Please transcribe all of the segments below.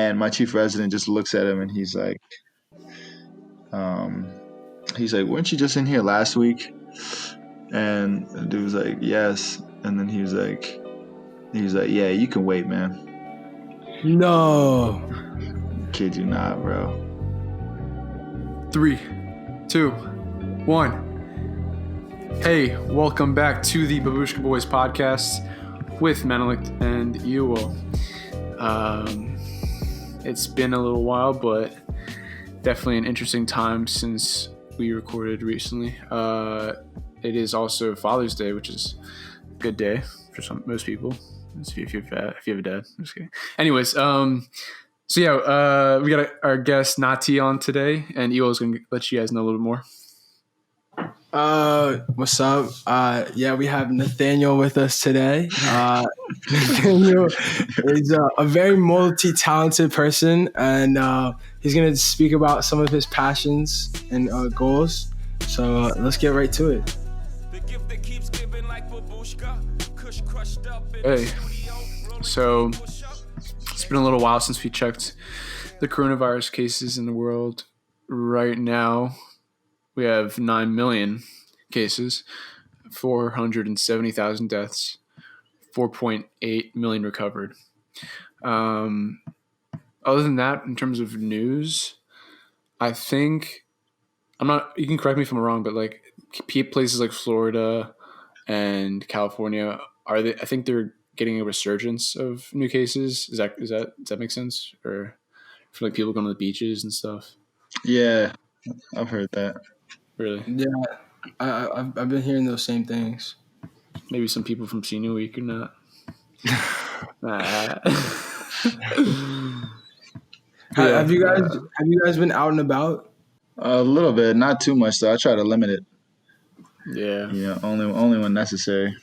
And my chief resident just looks at him and he's like, weren't you just in here last week? And the dude was like, yes. And then he was like, yeah, you can wait, man. No. Kid you not, bro. 3, 2, 1. Hey, welcome back to the Babushka Boys podcast with Menelik and Ewell. It's been a little while, but definitely an interesting time since we recorded recently. It is also Father's Day, which is a good day for most people. If you have a dad. I'm just kidding. Anyways, we got our guest Nati on today, and Ewell is going to let you guys know a little bit more. What's up? We have Nathaniel with us today. Nathaniel is a very multi-talented person, and he's going to speak about some of his passions and goals. So let's get right to it. Hey, so it's been a little while since we checked the coronavirus cases in the world. Right now, we have 9 million cases, 470,000 deaths, 4.8 million recovered. Other than that, in terms of news, I think you can correct me if I'm wrong, but like places like Florida and California, I think they're getting a resurgence of new cases. Does that make sense? Or for like people going to the beaches and stuff? Yeah, I've heard that. Really? Yeah, I've been hearing those same things. Maybe some people from Senior Week or not. Have you guys been out and about? A little bit, not too much though. I try to limit it. Yeah. Only when necessary.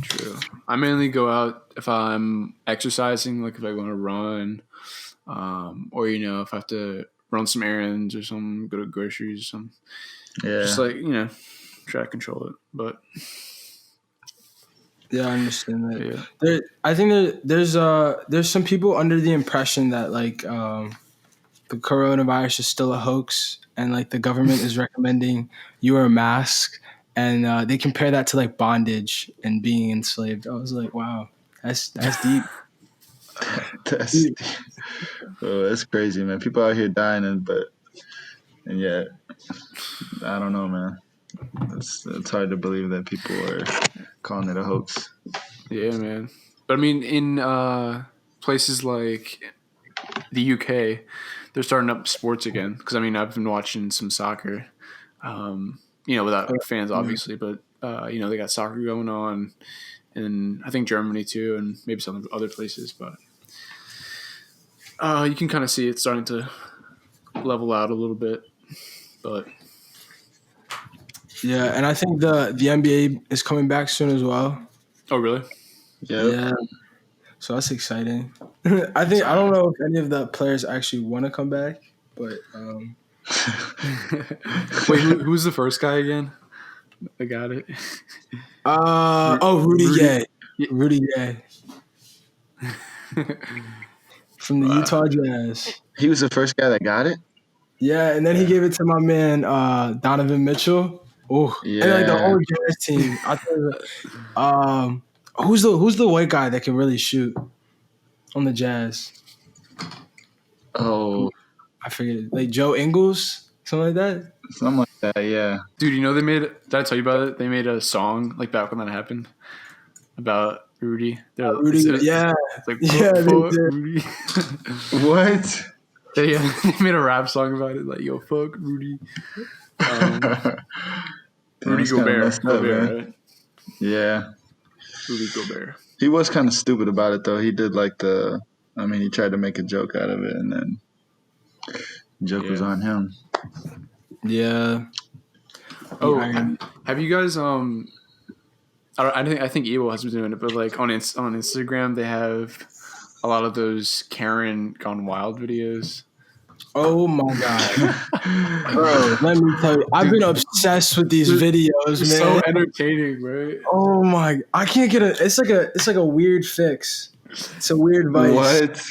True. I mainly go out if I'm exercising, like if I want to run, or if I have to run some errands or something, go to groceries or something. Yeah. Just like try to control it. But yeah, I understand that. Yeah. I think there's some people under the impression that like the coronavirus is still a hoax, and like the government is recommending you wear a mask. And they compare that to like bondage and being enslaved. I was like, wow, that's deep. That's deep. Oh, that's crazy, man. People out here dying, and yet, I don't know, man. It's hard to believe that people are calling it a hoax. Yeah, man. But I mean, in places like the UK, they're starting up sports again. Because I mean, I've been watching some soccer. Without fans, obviously, but, they got soccer going on, and I think Germany too, and maybe some other places, but you can kind of see it starting to level out a little bit, but. Yeah, and I think the NBA is coming back soon as well. Oh, really? Yeah. So that's exciting. I don't know if any of the players actually want to come back, but Wait, who's the first guy again? I got it. Rudy Gay. Rudy Gay. From the Utah Jazz. He was the first guy that got it? Yeah, and then he gave it to my man Donovan Mitchell. Oh, yeah. And like the whole Jazz team. I thought, who's the white guy that can really shoot on the Jazz? Oh, I forget it. Like Joe Ingles, something like that. Something like that, yeah. Dude, did I tell you about it? They made a song like back when that happened about Rudy. Rudy, yeah. It's like, fuck Rudy. What? They made a rap song about it, like, yo, fuck Rudy. Rudy Gobert, right? Yeah. Rudy Gobert. He was kind of stupid about it, though. He did he tried to make a joke out of it, and then the joke was on him. Yeah. Oh, have you guys I think Ewell has been doing it, but like on Instagram they have a lot of those Karen Gone Wild videos. Oh my god, bro! Let me tell you, I've been obsessed with these videos, man. So entertaining, right? Oh my! I can't get It's like a weird fix. It's a weird vice. What?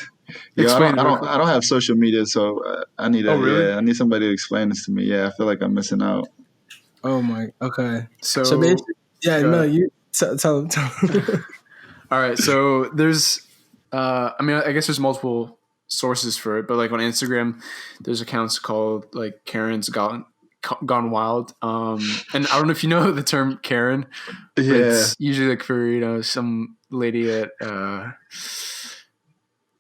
Yeah, Explain it real quick. I don't have social media, so I need Oh, really? I need somebody to explain this to me. Yeah, I feel like I'm missing out. Oh my. Okay. So, So basically, yeah. go No, ahead. you tell him. All right. So there's, I mean, I guess there's multiple sources for it, but like on Instagram, there's accounts called like Karen's Gone Wild. And I don't know if you know the term Karen, but Yeah, it's usually like for, some lady at,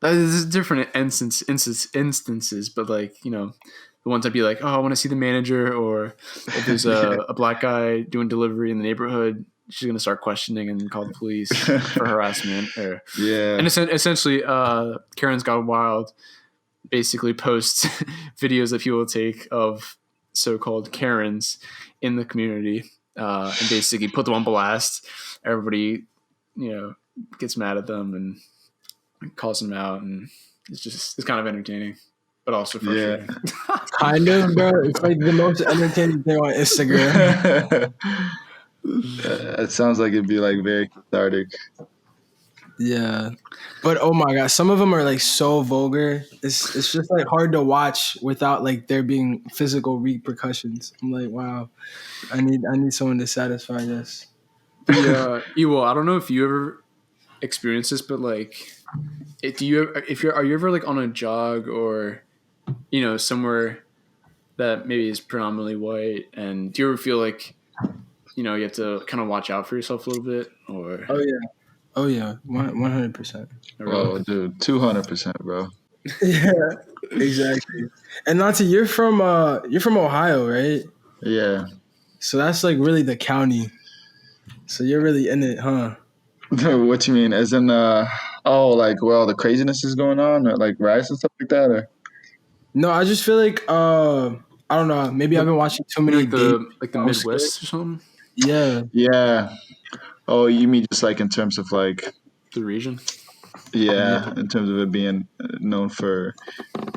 there's different instances, but like, the ones I'd be like, oh, I want to see the manager, or if there's a black guy doing delivery in the neighborhood, she's gonna start questioning and call the police for harassment. yeah. And essentially, Karen's Gone Wild basically posts videos that people take of so-called Karens in the community, and basically put them on blast. Everybody, gets mad at them and calls them out, and it's kind of entertaining, but also Yeah. frustrating. Kind of, bro. It's like the most entertaining thing on Instagram. It sounds like it'd be like very cathartic. Yeah, but oh my god, some of them are like so vulgar. It's just like hard to watch without like there being physical repercussions. I'm like, wow, I need someone to satisfy this. Ewell, I don't know if you ever experienced this, but like, are you ever like on a jog or, somewhere that maybe is predominantly white, and do you ever feel like, you have to kind of watch out for yourself a little bit, or? Oh yeah, 100%. Oh, dude, 200%, bro. Yeah, exactly. And Nati, you're from Ohio, right? Yeah. So that's like really the county. So you're really in it, huh? What you mean? As in, like where all the craziness is going on, or like riots and stuff like that, or? No, I just feel like I don't know. Maybe I've been watching too many Like the dates. Midwest or something, Yeah. Yeah. Oh, you mean just like in terms of like, the region. yeah, in terms of it being known for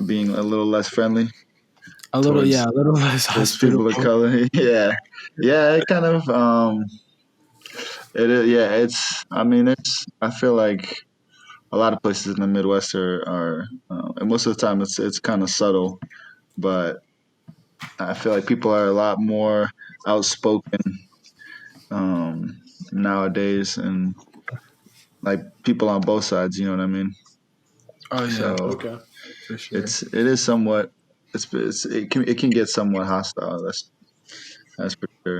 being a little less friendly A little less towards people of hospitable. color. Yeah. Yeah, it kind of, it is, yeah, I mean, I feel like a lot of places in the Midwest are and most of the time it's kind of subtle, but I feel like people are a lot more outspoken nowadays, and like people on both sides. You know what I mean? Oh yeah, So Okay. for sure. it is somewhat it can get somewhat hostile. That's for sure.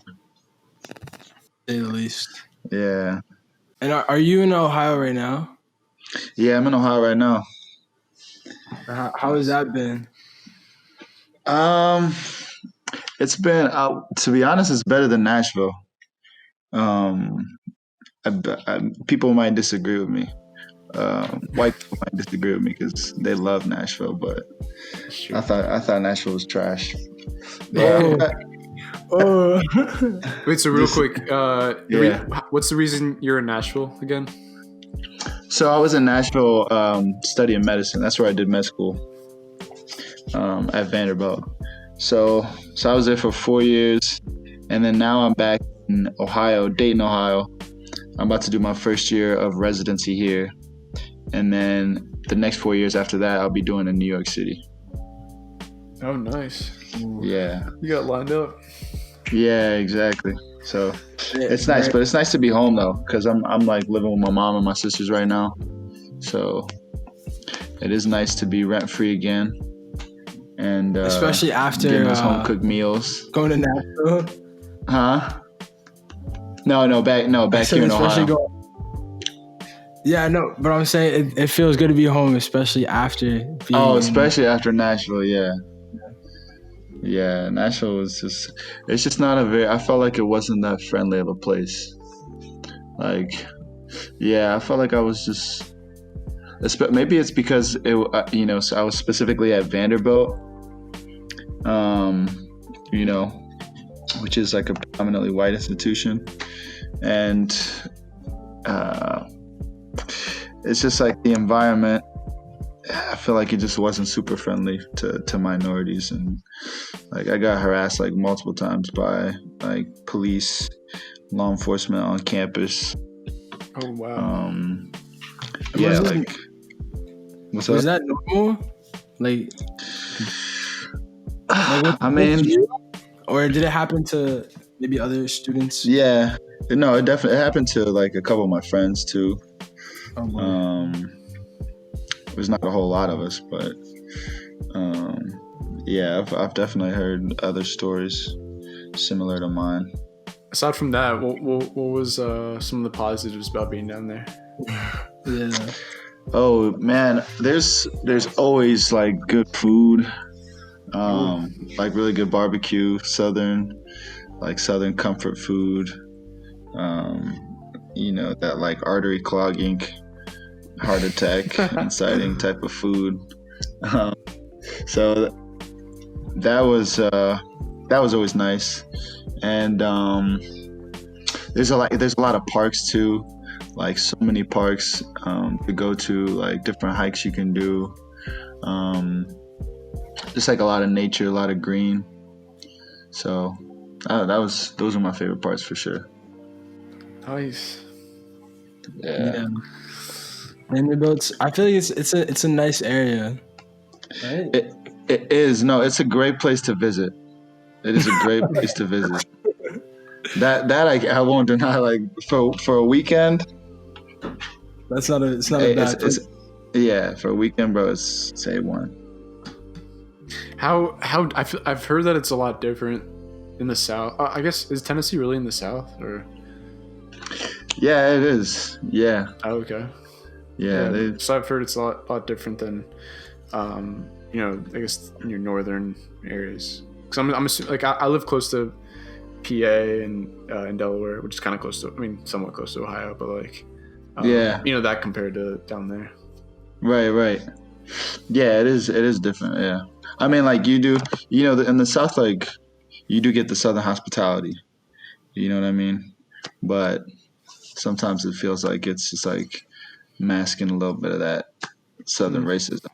Say the least. Yeah, And are you in Ohio right now? yeah. I'm in Ohio right now. How has that been? Um, it's been to be honest, it's better than Nashville. Um, people might disagree with me. White people might disagree with me because they love Nashville, but Sure. I thought Nashville was trash. Oh. Oh. Wait, so real This- quick, Yeah. what's the reason you're in Nashville again? So I was in Nashville studying medicine. That's where I did med school at Vanderbilt. So I was there for 4 years, and then now I'm back in Ohio, Dayton, Ohio. I'm about to do my first year of residency here, and then the next 4 years after that, I'll be doing in New York City. Oh, nice. Yeah, You got lined up. yeah, exactly. So it's nice, but it's nice to be home though, because I'm like living with my mom and my sisters right now. So it is nice to be rent free again, and Especially after getting those home cooked meals. going to Nashville. Huh? No, back here in Ohio. Yeah, no, but I'm saying it feels good to be home, especially after being. Especially after Nashville, yeah. Yeah, Nashville was it's just not I felt like it wasn't that friendly of a place. Like, yeah, I felt like I was just, maybe it's because so I was specifically at Vanderbilt, which is like a predominantly white institution. And it's just like the environment, I feel like it just wasn't super friendly to minorities, and like I got harassed like multiple times by like police, law enforcement on campus. Oh wow. Yeah, like What's Was up? that normal? Like was I it just mean, you? Or did it happen to maybe other students? yeah, no, it definitely happened to like a couple of my friends too. Oh boy. Um, there's not a whole lot of us, but yeah, I've definitely heard other stories similar to mine. Aside from that, what was some of the positives about being down there? Yeah. Oh man, there's always like good food, Ooh. like really good barbecue, southern comfort food. That like artery clogging, heart attack inciting type of food. Um, so that was always nice, and there's a lot of parks too, like so many parks to go to, like different hikes you can do. Um, just like a lot of nature, a lot of green. So those are my favorite parts for sure. Nice. Yeah. Vanderbilt's. I feel like it's a nice area, right? It is. No, it's a great place to visit. It is a great place to visit. That I won't deny. Like for a weekend, It's not a bad it's place. yeah, for a weekend, bro. It's say one. How I've heard that it's a lot different in the South. I guess, is Tennessee really in the South, or? Yeah, it is. Yeah, Oh, okay. yeah. So I've heard it's a lot different than, I guess in your northern areas. Because I'm assuming, like I live close to PA and in Delaware, which is kind of close to, I mean, somewhat close to Ohio, but like, Yeah. that compared to down there. Right. Yeah, it is. It is different. Yeah. I mean, like you do. In the South, like you do get the Southern hospitality. You know what I mean? But sometimes it feels like it's just like masking a little bit of that Southern racism.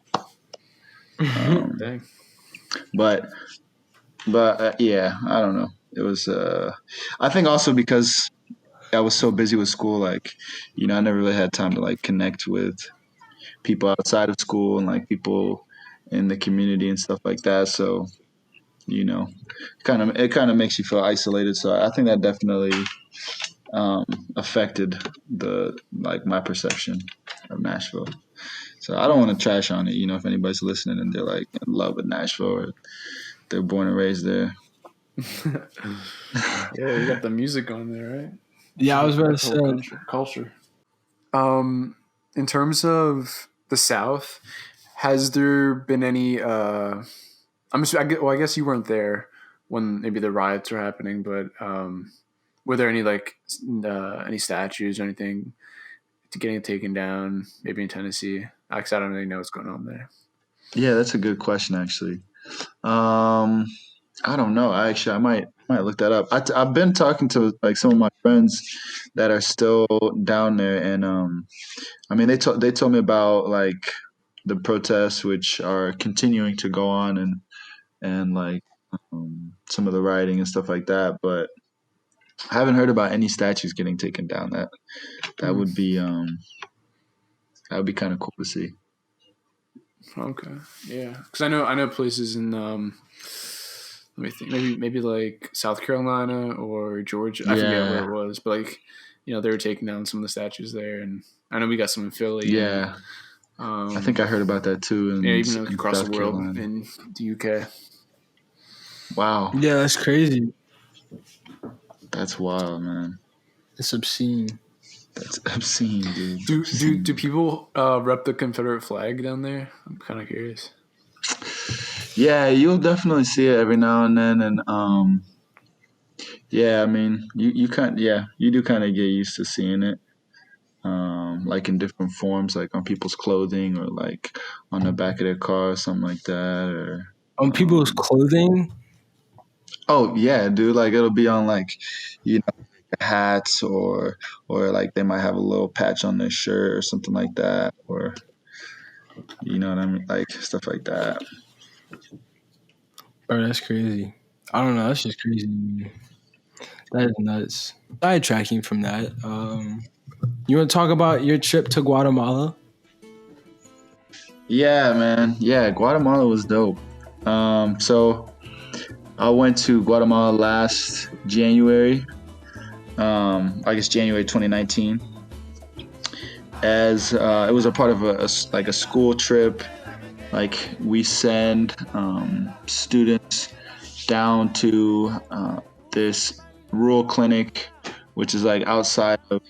Dang. But yeah, I don't know. It was. I think also because I was so busy with school, like I never really had time to like connect with people outside of school and like people in the community and stuff like that. So it kind of makes you feel isolated. So I think that definitely affected the like my perception of Nashville. So I don't want to trash on it. If anybody's listening and they're like in love with Nashville or they're born and raised there. Yeah, you got the music on there, right? Yeah, I was about to Whole say. culture. In terms of the South, has there been any? I guess you weren't there when maybe the riots were happening, but were there any like any statues or anything getting taken down? Maybe in Tennessee. Actually, I don't really know what's going on there. Yeah, that's a good question actually. I don't know. I might look that up. I've been talking to like some of my friends that are still down there, and I mean they told me about like the protests which are continuing to go on, and like some of the rioting and stuff like that. But I haven't heard about any statues getting taken down. That would be kind of cool to see. Okay, yeah, because I know places in let me think, maybe like South Carolina or Georgia. I forget where Yeah, it was, but like they were taking down some of the statues there, and I know we got some in Philly, and yeah. I think I heard about that too even like in across the South world Carolina. in the UK. Wow, Yeah, that's crazy. that's wild, man. It's obscene. That's obscene, dude. Do people rep the Confederate flag down there? I'm kind of curious. Yeah, you'll definitely see it every now and then, and yeah, I mean, you do kind of get used to seeing it, like in different forms, like on people's clothing or like on the back of their car or something like that, or On people's clothing. oh yeah, dude, like it'll be on like you know hats or like they might have a little patch on their shirt or something like that, or you know what I mean, like stuff like that. Bro, that's crazy. I don't know. That's just crazy. That is nuts. Sidetracking from that. You want to talk about your trip to Guatemala? Yeah, man. Yeah, Guatemala was dope. So I went to Guatemala last January. I guess January 2019. As it was a part of like a school trip. Like we send students down to this rural clinic, which is like outside of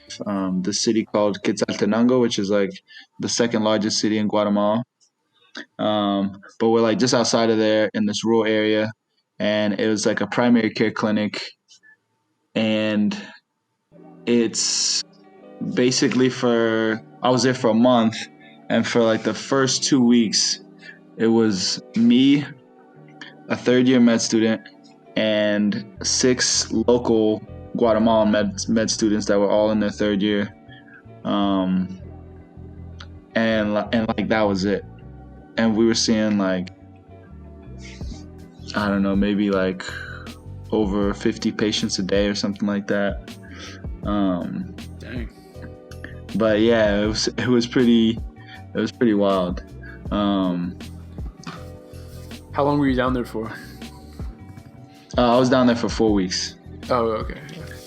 the city called Quetzaltenango, which is like the second largest city in Guatemala. But we're like just outside of there in this rural area, and it was like a primary care clinic, and it's basically for I was there for a month, and for like the first 2 weeks, it was me, a third year med student, and six local Guatemalan med students that were all in their third year. Um, and like that was it. And we were seeing like, I don't know, maybe like over 50 patients a day or something like that. Dang. But yeah, it was pretty wild. How long were you down there for? I was down there for 4 weeks. Oh, okay.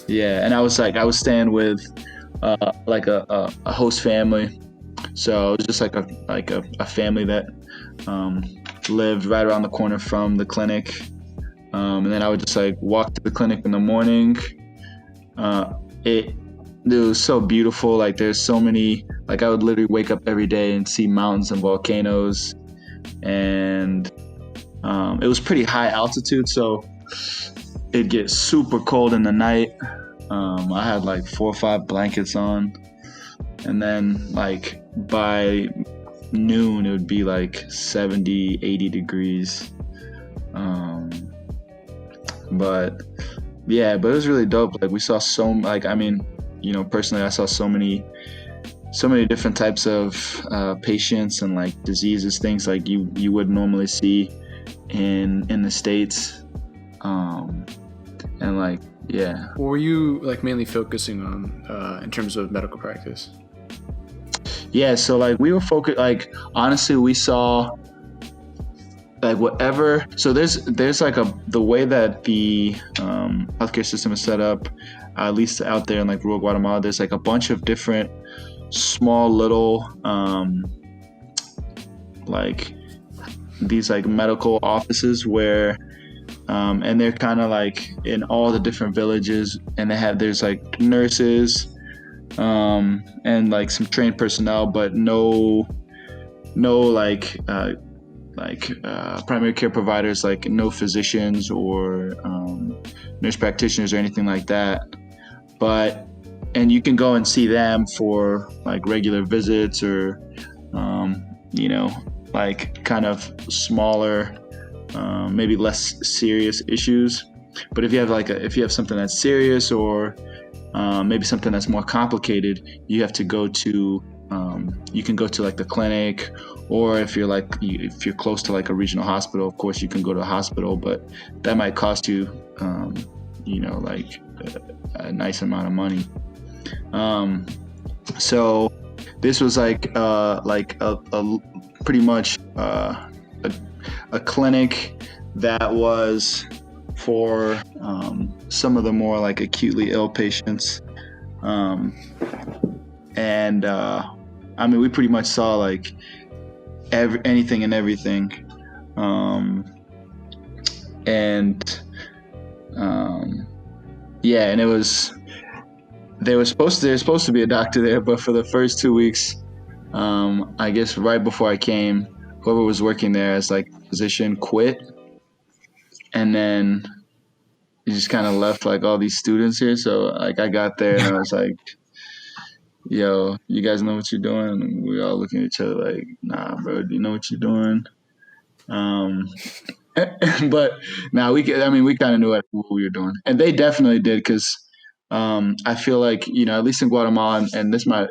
Yeah, and I was staying with like a host family. So it was just like a family that lived right around the corner from the clinic. And then I would just like walk to the clinic in the morning. It was so beautiful. Like there's so many. Like I would literally wake up every day and see mountains and volcanoes, and it was pretty high altitude, so it'd get super cold in the night. I had like 4 or 5 blankets on, and then like by noon it would be like 70, 80 degrees. But yeah, but it was really dope. Like we saw like, I mean, personally I saw so many different types of patients and like diseases, things like you would normally see in the States. And like, yeah. What were you like mainly focusing on in terms of medical practice? Yeah, so like we were focused, like honestly we saw like whatever. So there's like the way that the healthcare system is set up, at least out there in like rural Guatemala, there's like a bunch of different small little like these like medical offices where and they're kind of like in all the different villages, and there's like nurses and like some trained personnel, but no primary care providers, like no physicians or nurse practitioners or anything like that. And you can go and see them for like regular visits or like kind of smaller, maybe less serious issues. But if you have something that's serious or maybe something that's more complicated, you have to go to you can go to like the clinic, or if you're close to like a regional hospital, of course you can go to a hospital, but that might cost you like a nice amount of money. So this was like a pretty much a clinic that was for some of the more like acutely ill patients. And I mean, we pretty much saw like anything and everything. And yeah, and there's supposed to be a doctor there, but for the first 2 weeks, I guess right before I came, whoever was working there as like physician quit, and then he just kind of left like all these students here. So like I got there and I was like, yo, you guys know what you're doing? And we all looking at each other like, nah, bro, do you know what you're doing? But now we kind of knew what we were doing, and they definitely did, because I feel like, at least in Guatemala, and this might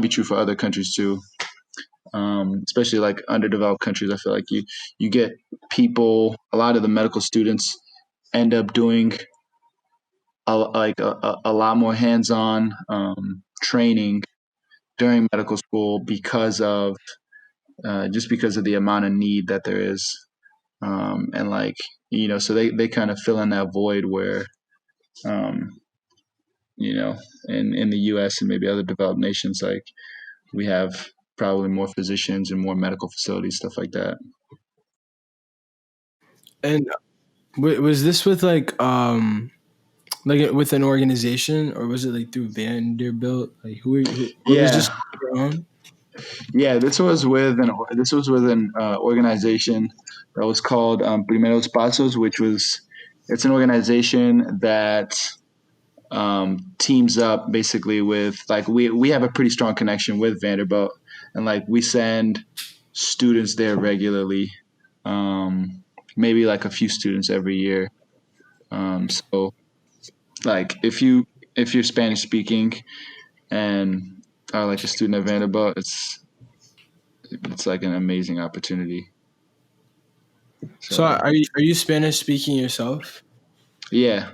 be true for other countries too, especially like underdeveloped countries. I feel like you get people, a lot of the medical students end up doing a lot more hands-on training during medical school because of just because of the amount of need that there is. And like, so they kind of fill in that void where, um, you know, in the US and maybe other developed nations, like we have probably more physicians and more medical facilities, stuff like that. And was this with like with an organization, or was it like through Vanderbilt? Like or was Yeah. this your own? Yeah, this was with an organization that was called Primeros Pasos, which was it's an organization that teams up basically with like we have a pretty strong connection with Vanderbilt, and like we send students there regularly, maybe like a few students every year. So like if you're Spanish speaking and are like a student at Vanderbilt, it's like an amazing opportunity. So So are you Spanish speaking yourself? yeah,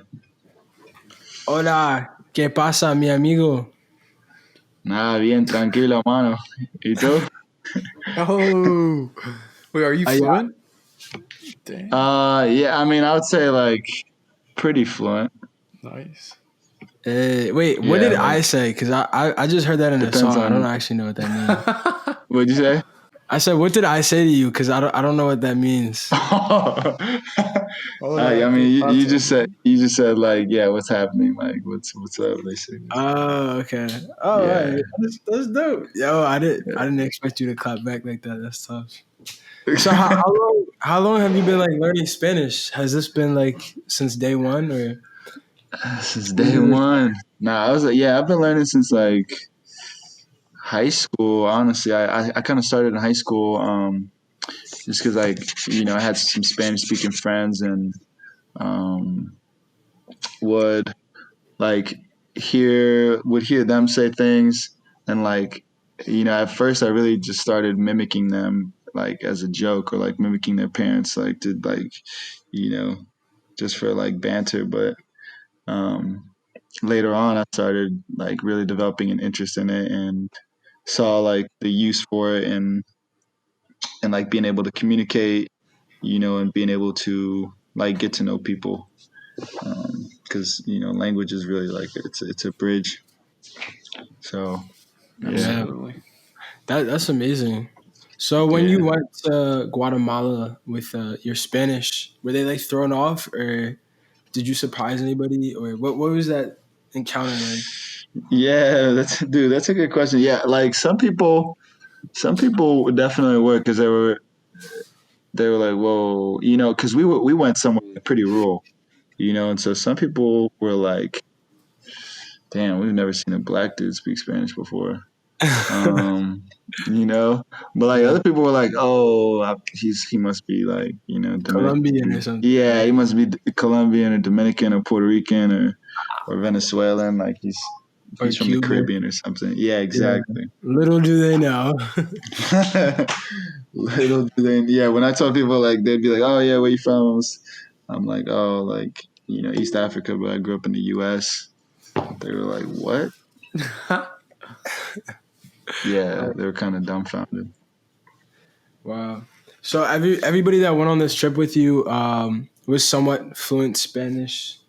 Hola, ¿qué pasa, mi amigo? nada bien, tranquilo, mano. ¿Y tú? Oh, wait, are you Allá. fluent? Dang, Yeah, I mean, I would say like pretty fluent. nice. Wait, what Yeah, did like I say? Because I just heard that in a depends song. I don't on actually know what that means. what'd you say? I said, what did I say to you? Because I don't know what that means. Hola, I ¿qué mean, pasa? you just said like, yeah, what's happening? Like, what's up? Basically. Oh, okay. Oh, all Yeah. right. That's dope. Yo, I didn't expect you to clap back like that. That's tough. So how long have you been like learning Spanish? Has this been like since day one, or Since when day you were? one. Nah, I was like, yeah, I've been learning since like high school. Honestly, I kind of started in high school, just because like I had some Spanish speaking friends and um, would like would hear them say things and like at first I really just started mimicking them like as a joke or like mimicking their parents like to like you know just for like banter, but um later on I started like really developing an interest in it and saw like the use for it and like being able to communicate, and being able to like get to know people, because language is really like it's a bridge. So yeah, Yeah, Absolutely. that's amazing. So when yeah, you went to Guatemala with your Spanish, were they like thrown off, or did you surprise anybody, or what was that encounter like? yeah. That's a good question. Yeah, like some people definitely were because they were like, whoa, because we went somewhere pretty rural, and so some people were like, damn, we've never seen a black dude speak Spanish before. um but like Yeah, other people were like, oh, he must be like Colombian or Dominican. something, Yeah, right? he must be Colombian or Dominican or Puerto Rican or Venezuelan, like Or he's from the Cuban. Caribbean or something. Yeah, Yeah. exactly. Little do they know. Little do they, yeah, when I tell people, like, they'd be like, oh yeah, where you from? I'm like, oh, like, East Africa, but I grew up in the US. They were like, what? Yeah, they were kind of dumbfounded. Wow. So everybody that went on this trip with you was somewhat fluent Spanish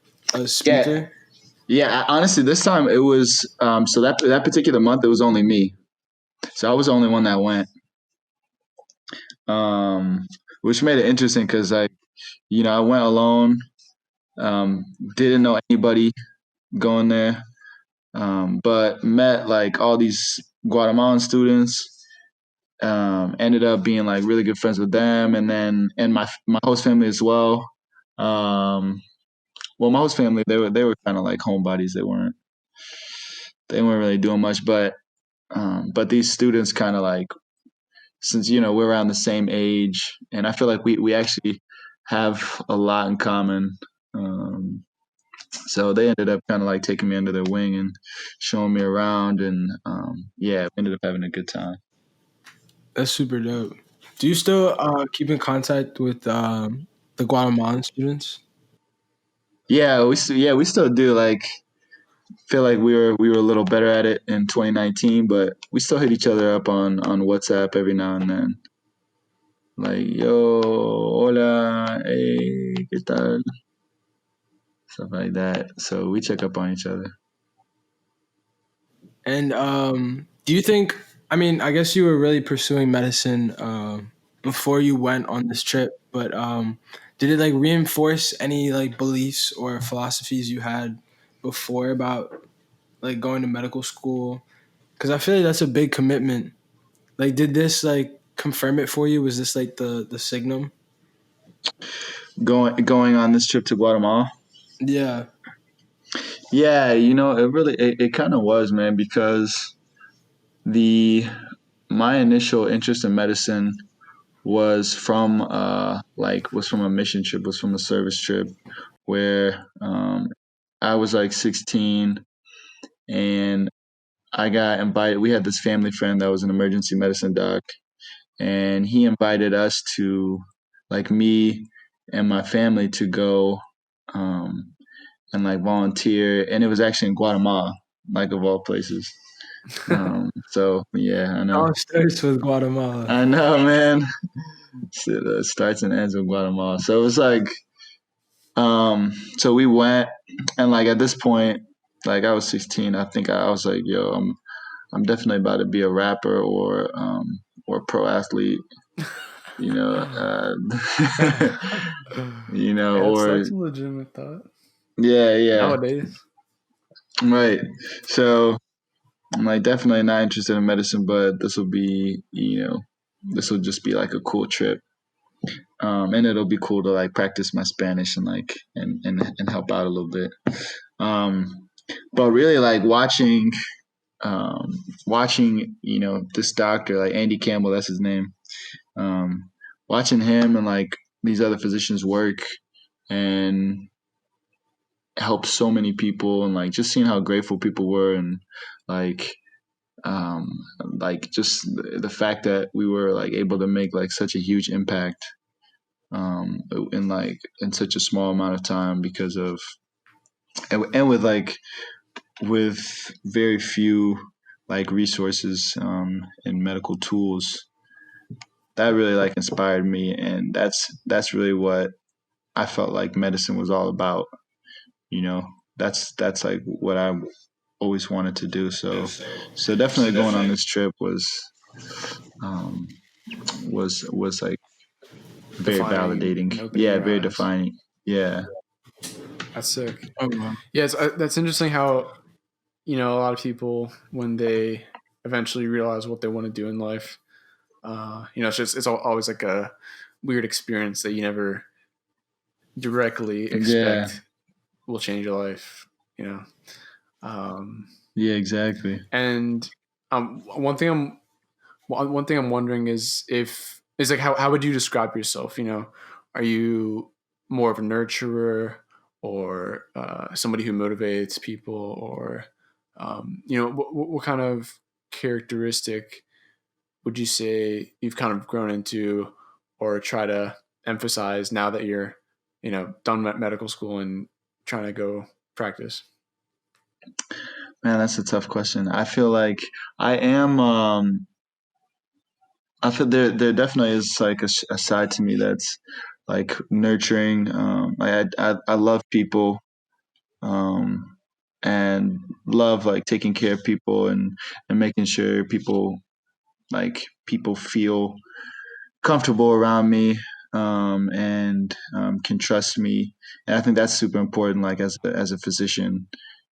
Yeah, speaker. yeah. Honestly, this time it was so that particular month it was only me, so I was the only one that went, um, which made it interesting because I went alone, didn't know anybody going there, but met like all these Guatemalan students. Ended up being like really good friends with them, and then and my host family as well. Um, well, my host family they were kind of like homebodies. They weren't really doing much, but these students kind of like, since we're around the same age, and I feel like we actually have a lot in common. Um, so they ended up kind of like taking me under their wing and showing me around, and yeah, we ended up having a good time. That's super dope. Do you still keep in contact with the Guatemalan students? Yeah, we still do. Like feel like we were a little better at it in 2019, but we still hit each other up on WhatsApp every now and then. Like, yo, hola, hey, ¿qué tal? Stuff like that. So we check up on each other. And do you think? I mean, I guess you were really pursuing medicine before you went on this trip, but did it like reinforce any like beliefs or philosophies you had before about like going to medical school? Because I feel like that's a big commitment. Like, did this like confirm it for you? Was this like the signum? Going on this trip to Guatemala. Yeah. Yeah, it kind of was, man, because the my initial interest in medicine was from a mission trip, was from a service trip where I was like 16 and I got invited. We had this family friend that was an emergency medicine doc, and he invited us to, like, me and my family to go um, and like volunteer, and it was actually in Guatemala, like of all places. So yeah, I know. All starts with Guatemala. I know, man. It starts and ends with Guatemala. So it was like, so we went, and like at this point, like I was 16. I think I was like, yo, I'm definitely about to be a rapper or a pro athlete. You know, Yeah, or that's a legitimate thought yeah, nowadays. right. So I'm like definitely not interested in medicine, but this will just be like a cool trip. And it'll be cool to like practice my Spanish and like and help out a little bit. Um, but really like watching this doctor like Andy Campbell, that's his name. Um, Watching him and like these other physicians work and help so many people, and like just seeing how grateful people were, and like um like just the fact that we were like able to make like such a huge impact in such a small amount of time because of and with very few like resources and medical tools, that really like inspired me, and that's really what I felt like medicine was all about. you know that's like what I always wanted to do. So definitely going on this trip um was like very Defining validating. and opening Yeah, your very eyes. defining. Yeah. That's sick. Oh, wow. Yeah, that's interesting how a lot of people when they eventually realize what they want to do in life, it's always like a weird experience that you never directly Yeah. expect will change your life. You know, um, Yeah, exactly. and one thing I'm wondering is like how would you describe yourself? Are you more of a nurturer or somebody who motivates people, or what kind of characteristic would you say you've kind of grown into or try to emphasize now that you're done medical school and trying to go practice? Man, that's a tough question. I feel like I am I feel there definitely is like a side to me that's like nurturing. I love people, um, and love like taking care of people and making sure people feel comfortable around me, and can trust me. And I think that's super important. Like as a physician,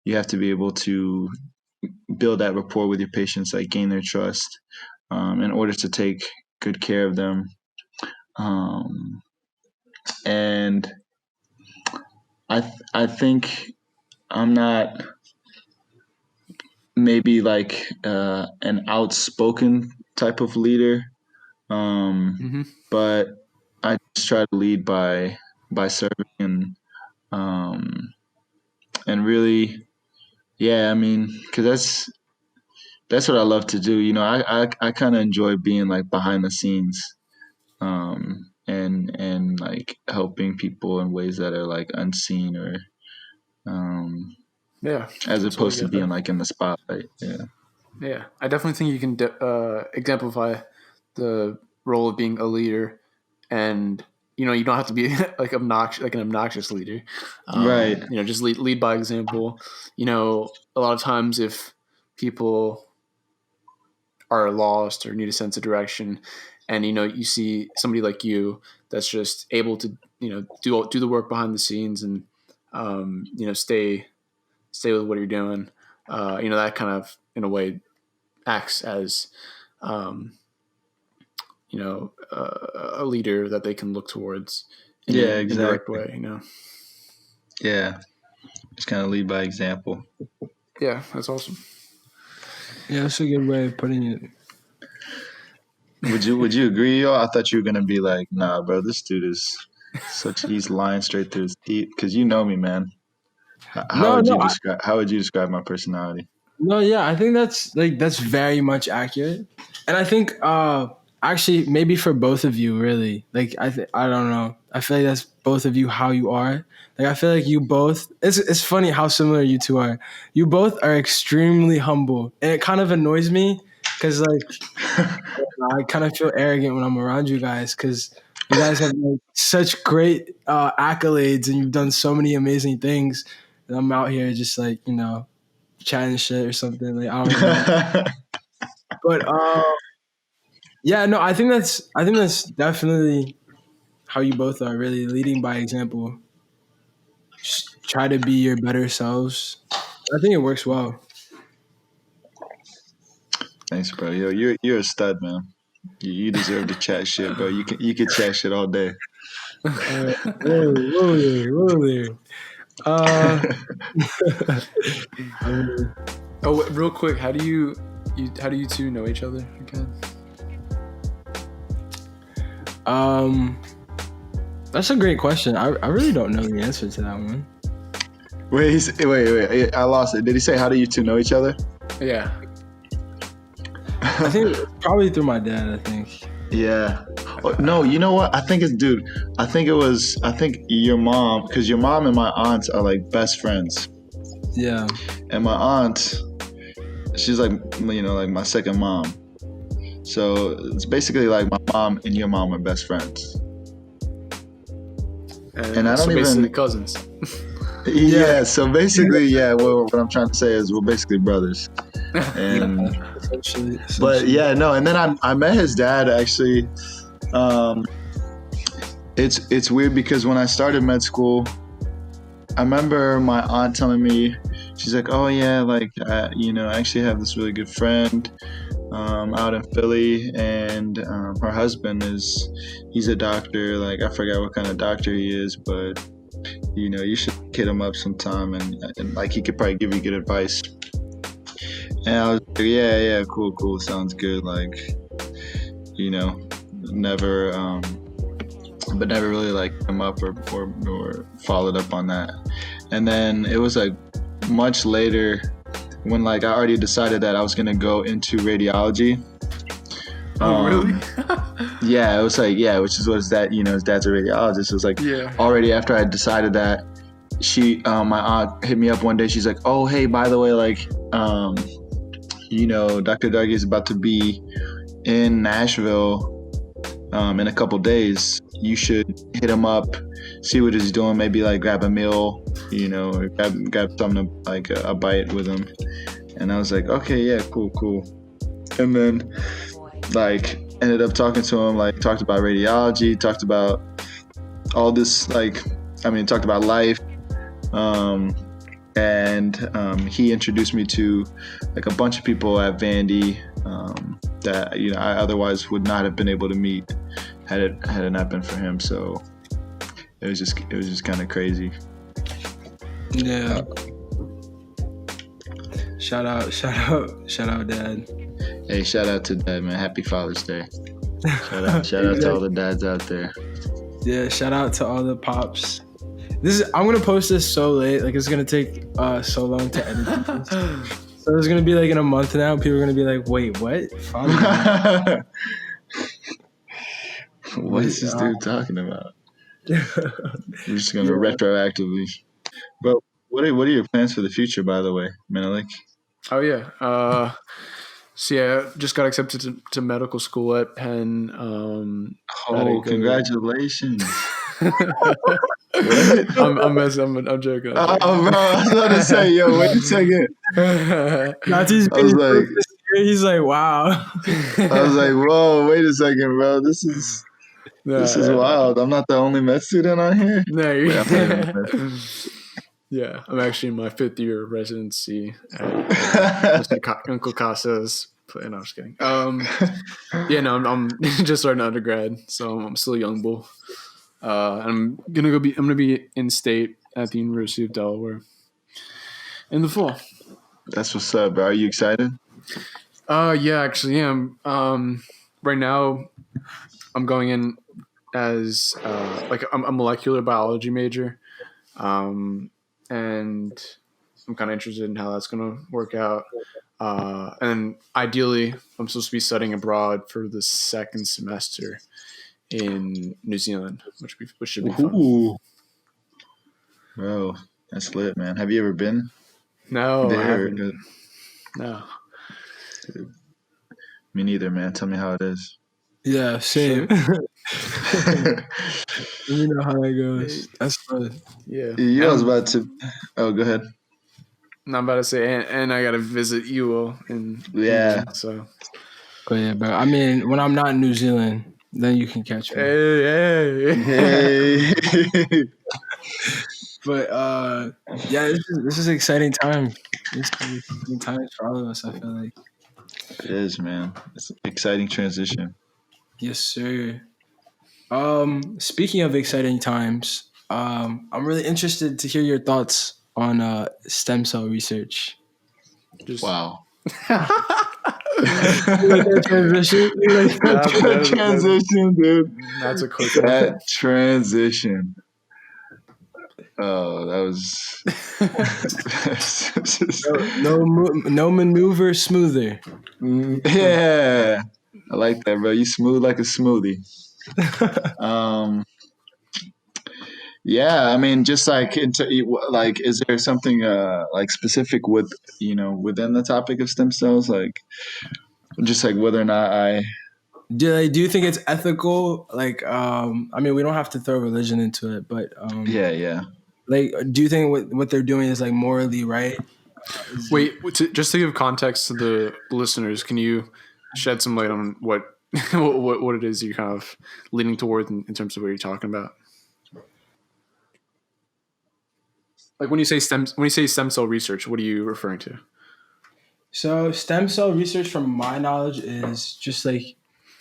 you have to be able to build that rapport with your patients, like gain their trust, in order to take good care of them. Um, and I think I'm not maybe like an outspoken type of leader, Mm-hmm. but I just try to lead by serving um, and really, yeah. I mean, because that's what I love to do. I kind of enjoy being like behind the scenes, and like helping people in ways that are like unseen, or um, Yeah. as Totally opposed to get being that. like in the spotlight. Yeah. Yeah, I definitely think you can exemplify the role of being a leader, and you don't have to be like an obnoxious leader. Right. Just lead by example. A lot of times if people are lost or need a sense of direction, and you see somebody like you that's just able to do the work behind the scenes and stay with what you're doing. That kind of in a way acts as um, a leader that they can look towards in Yeah, an indirect exactly. way. Yeah. Just kind of lead by example. Yeah, that's awesome. Yeah, that's a good way of putting it. Would you agree, yo? I thought you were gonna be like, nah, bro, this dude is he's lying straight through his teeth. Cause you know me, man. How No, would no, you describe my personality? no, yeah, I think that's very much accurate, and I think actually maybe for both of you, really, like I don't know, I feel like that's both of you how you are. Like I feel like you both. It's funny how similar you two are. You both are extremely humble, and it kind of annoys me because like I kind of feel arrogant when I'm around you guys because you guys have like, such great accolades and you've done so many amazing things. And I'm out here just like chatting shit or something. Like I don't even know. But yeah, no, I think that's definitely how you both are. Really leading by example. Just try to be your better selves. I think it works well. Thanks, bro. Yo, you're a stud, man. You deserve to chat shit, bro. You could chat shit all day. Whoa there, whoa there. Uh, I mean, Oh, wait, real quick, how do you two know each other again? that's a great question. I really don't know the answer to that one. Wait. I lost it. Did he say how do you two know each other? Yeah. I think it's probably through my dad. I think. Yeah. Oh, no, you know what? I think I think your mom, because your mom and my aunt are like best friends. Yeah. And my aunt, she's like, like my second mom. So it's basically like my mom and your mom are best friends. And I don't so basically even. cousins. Yeah, so basically, yeah, what I'm trying to say is we're basically brothers. And Essentially. but yeah, no, and then I met his dad actually. It's weird because when I started med school, I remember my aunt telling me, she's like, oh yeah, like I actually have this really good friend out in Philly, and her husband he's a doctor. Like I forgot what kind of doctor he is, but you should hit him up sometime, and like he could probably give you good advice. And I was like, yeah, cool, sounds good. Like, never, but never really like him up or followed up on that. And then it was like much later when like I already decided that I was gonna go into radiology. Oh, really? Yeah, it was like, which is what his dad, his dad's a radiologist. It was like already after I decided that, my aunt hit me up one day. She's like, oh, hey, by the way, like, Dr. Dougie is about to be in Nashville in a couple days. You should hit him up, see what he's doing, maybe like grab a meal, or grab something to, like a bite with him. And I was like, okay, yeah, cool. And then like ended up talking to him, like talked about radiology, talked about all this, talked about life. And he introduced me to like a bunch of people at Vandy that I otherwise would not have been able to meet had it not been for him. So it was just kind of crazy. Yeah. Shout out, Dad. Hey, shout out to Dad, man. Happy Father's Day. Shout out to all the dads out there. Yeah, shout out to all the pops. I'm gonna post this so late, like it's gonna take so long to edit this. So it's gonna be like in a month now. People are gonna be like, "Wait, what? What is this dude talking about?" We're just gonna retroactively. But what are your plans for the future, by the way, Menelik? Oh yeah. So yeah, just got accepted to medical school at Penn. Had to Oh, go. congratulations! What? I'm messing. I'm joking. I'm Oh, joking. bro, I was about to say, yo, wait a second. Nati's I was being so like, sincere. He's like, wow. whoa, wait a second, bro. This is No, wild. I'm not the only med student on here. no. Wait, I'm not even a Yeah, I'm actually in my 5th year of residency at med. Mr. Uncle Casa's. No, I'm just kidding. Yeah, no, I'm just starting undergrad, so I'm still a young bull. I'm gonna be in state at the University of Delaware in the fall. That's what's up, bro. Are you excited? Yeah, actually am. Right now I'm going in as like I'm a molecular biology major, and I'm kind of interested in how that's gonna work out. And ideally, I'm supposed to be studying abroad for the 2nd semester in New Zealand, which should be fun. Ooh, bro, that's lit, man. Have you ever been No, I there? haven't. No. Me neither, man. Tell me how it is. Yeah, same. Let me know how that goes. That's fun. Yeah. Yeah, I was about to. Oh, go ahead. And I'm about to say, and I got to visit you in Yeah. England, so. But yeah, bro. I mean, when I'm not in New Zealand, then you can catch me. Hey. Hey. But yeah, this is exciting time. This is exciting times for all of us. I feel like. It is, man. It's an exciting transition. Yes, sir. Speaking of exciting times, I'm really interested to hear your thoughts on stem cell research. Just, Wow. You like that transition? You like That transition, dude. That's a quick one. That transition. Oh, that was. no maneuver smoother. Yeah, I like that, bro. You smooth like a smoothie. Yeah, I mean, just like like, is there something like specific with within the topic of stem cells, like just like whether or not I. Do you think it's ethical? Like, I mean, we don't have to throw religion into it, but Yeah. like, do you think what they're doing is like morally right? Wait, just to give context to the listeners, can you shed some light on what what it is you're kind of leaning toward in terms of what you're talking about? Like when you say stem cell research, what are you referring to? So stem cell research, from my knowledge, is just like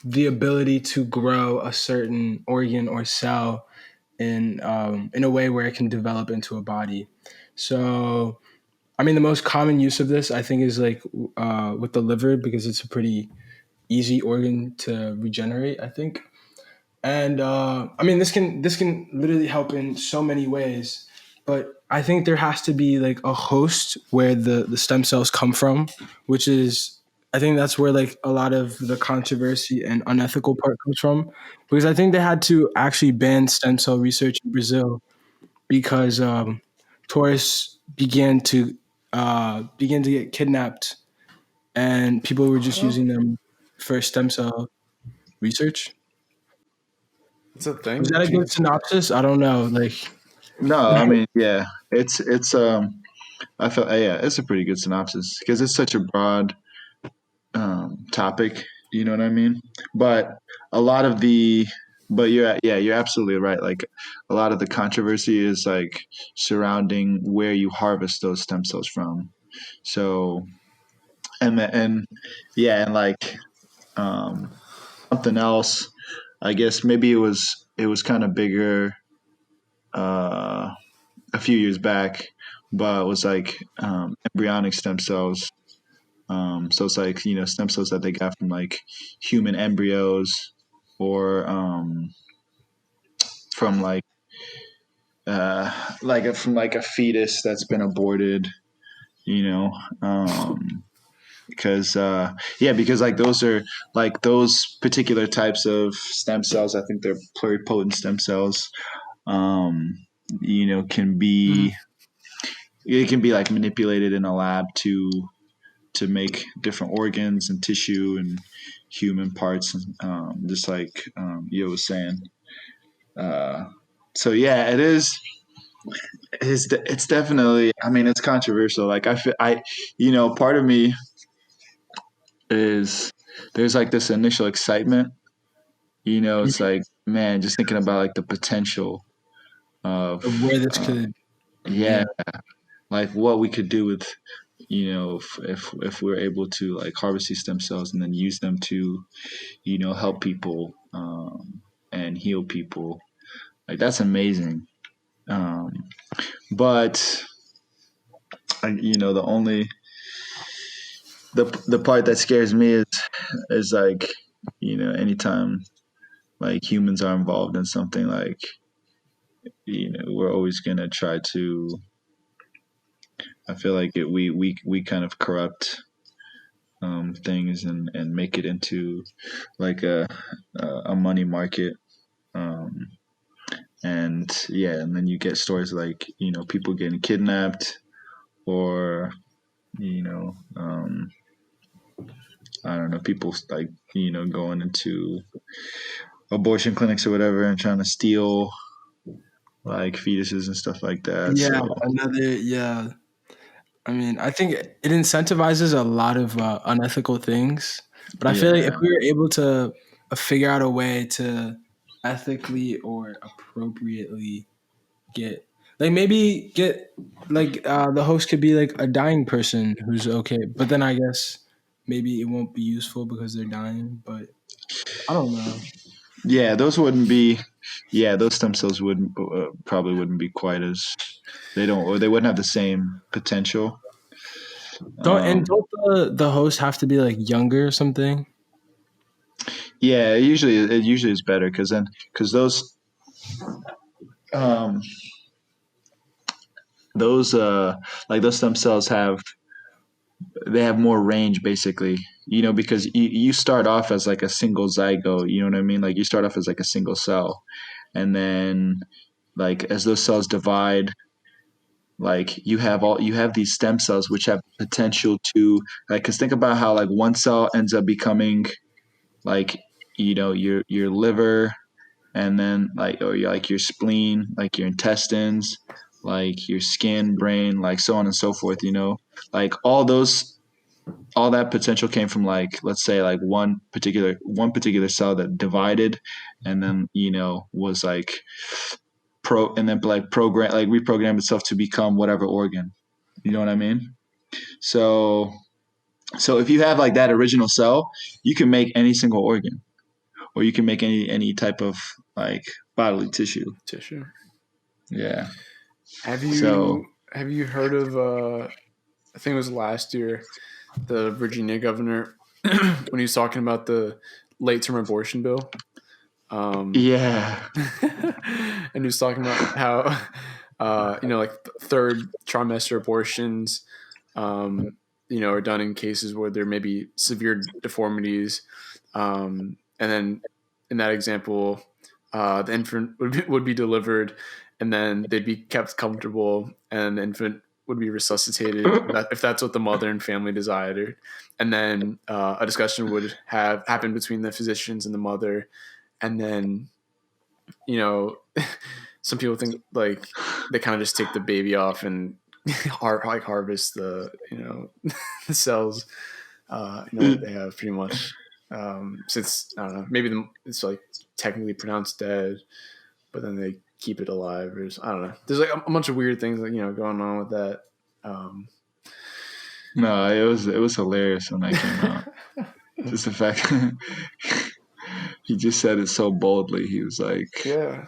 the ability to grow a certain organ or cell in a way where it can develop into a body. So, I mean, the most common use of this, I think, is like with the liver, because it's a pretty easy organ to regenerate, I think. And I mean, this can literally help in so many ways, but I think there has to be like a host where the stem cells come from, which is, I think that's where like a lot of the controversy and unethical part comes from, because I think they had to actually ban stem cell research in Brazil because tourists began to get kidnapped, and people were just using them for stem cell research. It's a thing. Was that a good synopsis? I don't know. Like, No, I mean, yeah, it's I felt yeah, it's a pretty good synopsis because it's such a broad topic. You know what I mean? But a lot of the, but you're absolutely right. Like a lot of the controversy is like surrounding where you harvest those stem cells from. So and yeah, and like something else. I guess maybe it was kind of bigger uh, a few years back, but it was like embryonic stem cells. So it's like stem cells that they got from like human embryos or from from like a fetus that's been aborted. You know, because because like those are like those particular types of stem cells. I think they're pluripotent stem cells. Can be it can be like manipulated in a lab to make different organs and tissue and human parts, just like Yo was saying. Uh, so yeah, it is. It's definitely. I mean, it's controversial. Like I feel, part of me is there's like this initial excitement. It's like, man, just thinking about like the potential of Of where this could, yeah, yeah, like what we could do with if we're able to like harvest these stem cells and then use them to help people and heal people. Like that's amazing. Um, but the only the part that scares me is like anytime like humans are involved in something, like we're always gonna try to. I feel like we kind of corrupt things and make it into like a money market. Um, and yeah, and then you get stories like people getting kidnapped or you know um, I don't know, people like going into abortion clinics or whatever and trying to steal like fetuses and stuff like that. yeah, So another, yeah. I mean, I think it incentivizes a lot of unethical things, but I feel like if yeah, we were able to figure out a way to ethically or appropriately get, like maybe get, like the host could be like a dying person who's okay, but then I guess maybe it won't be useful because they're dying. But I don't know. yeah, those wouldn't be. Yeah, those stem cells wouldn't probably wouldn't be quite as they don't or they wouldn't have the same potential. Um, Don't the host have to be like younger or something? yeah, it usually is better because um, those like those stem cells have more range basically. Because you start off as like a single zygote. You know what I mean? Like you start off as like a single cell, and then like as those cells divide, like you have these stem cells which have potential to like because think about how like one cell ends up becoming like your liver, and then like or like your spleen, like your intestines, like your skin, brain, like so on and so forth. Like all that potential came from like let's say like one particular cell that divided and then was like and then like reprogram itself to become whatever organ. You know what I mean? So if you have like that original cell, you can make any single organ, or you can make any type of like bodily tissue. Tissue. Yeah. Have So you heard of I think it was last year, the Virginia governor when he was talking about the late term abortion bill. yeah, And he was talking about how like third trimester abortions are done in cases where there may be severe deformities, and then in that example the infant would be delivered, and then they'd be kept comfortable, and the infant would be resuscitated if that's what the mother and family desired. And then a discussion would have happened between the physicians and the mother, and then some people think like they kind of just take the baby off and harvest the the cells they have pretty much, since I don't know, maybe it's like technically pronounced dead, but then they keep it alive, or I don't know. There's like a bunch of weird things like going on with that. no, it was hilarious when that came out. Just the fact he just said it so boldly. He was like, Yeah,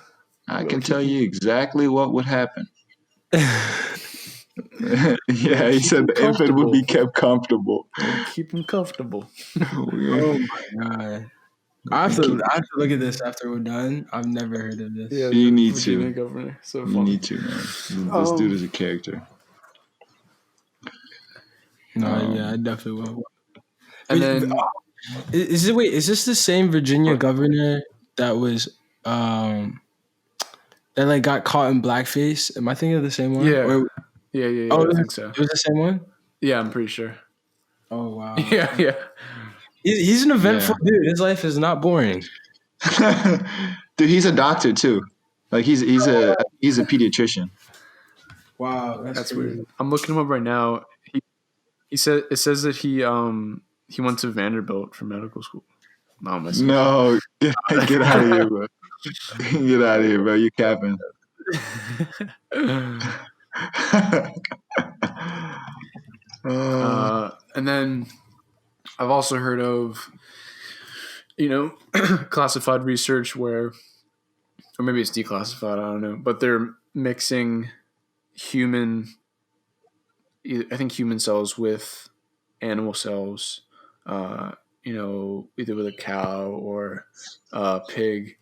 "I we'll can keep tell you exactly what would happen." we'll Yeah, he keep said them the infant would comfortable. be kept comfortable. We'll keep them comfortable. Oh my god! I have to look at this after we're done. I've never heard of Yeah, this. You the need Virginia to. governor. So You funny. need to, man. This dude Um, is a character. No, yeah, I Um, definitely will. and then Is this the same Virginia governor that was that like got caught in blackface? Am I thinking of the same one? yeah, Or Yeah. Oh, I think so. it was the same one. Yeah, I'm pretty sure. Oh wow. Yeah. He's an eventful dude. His life is not boring. Dude, he's a doctor too. Like he's a pediatrician. Wow, That's crazy. weird. I'm looking him up right now. It says that he went to Vanderbilt for medical school. No, I'm messing with No, get out of here, bro. Get out of here, bro. You capping. And then I've also heard of, classified research where, or maybe it's declassified, I don't know, but they're mixing human cells with animal cells, either with a cow or a pig.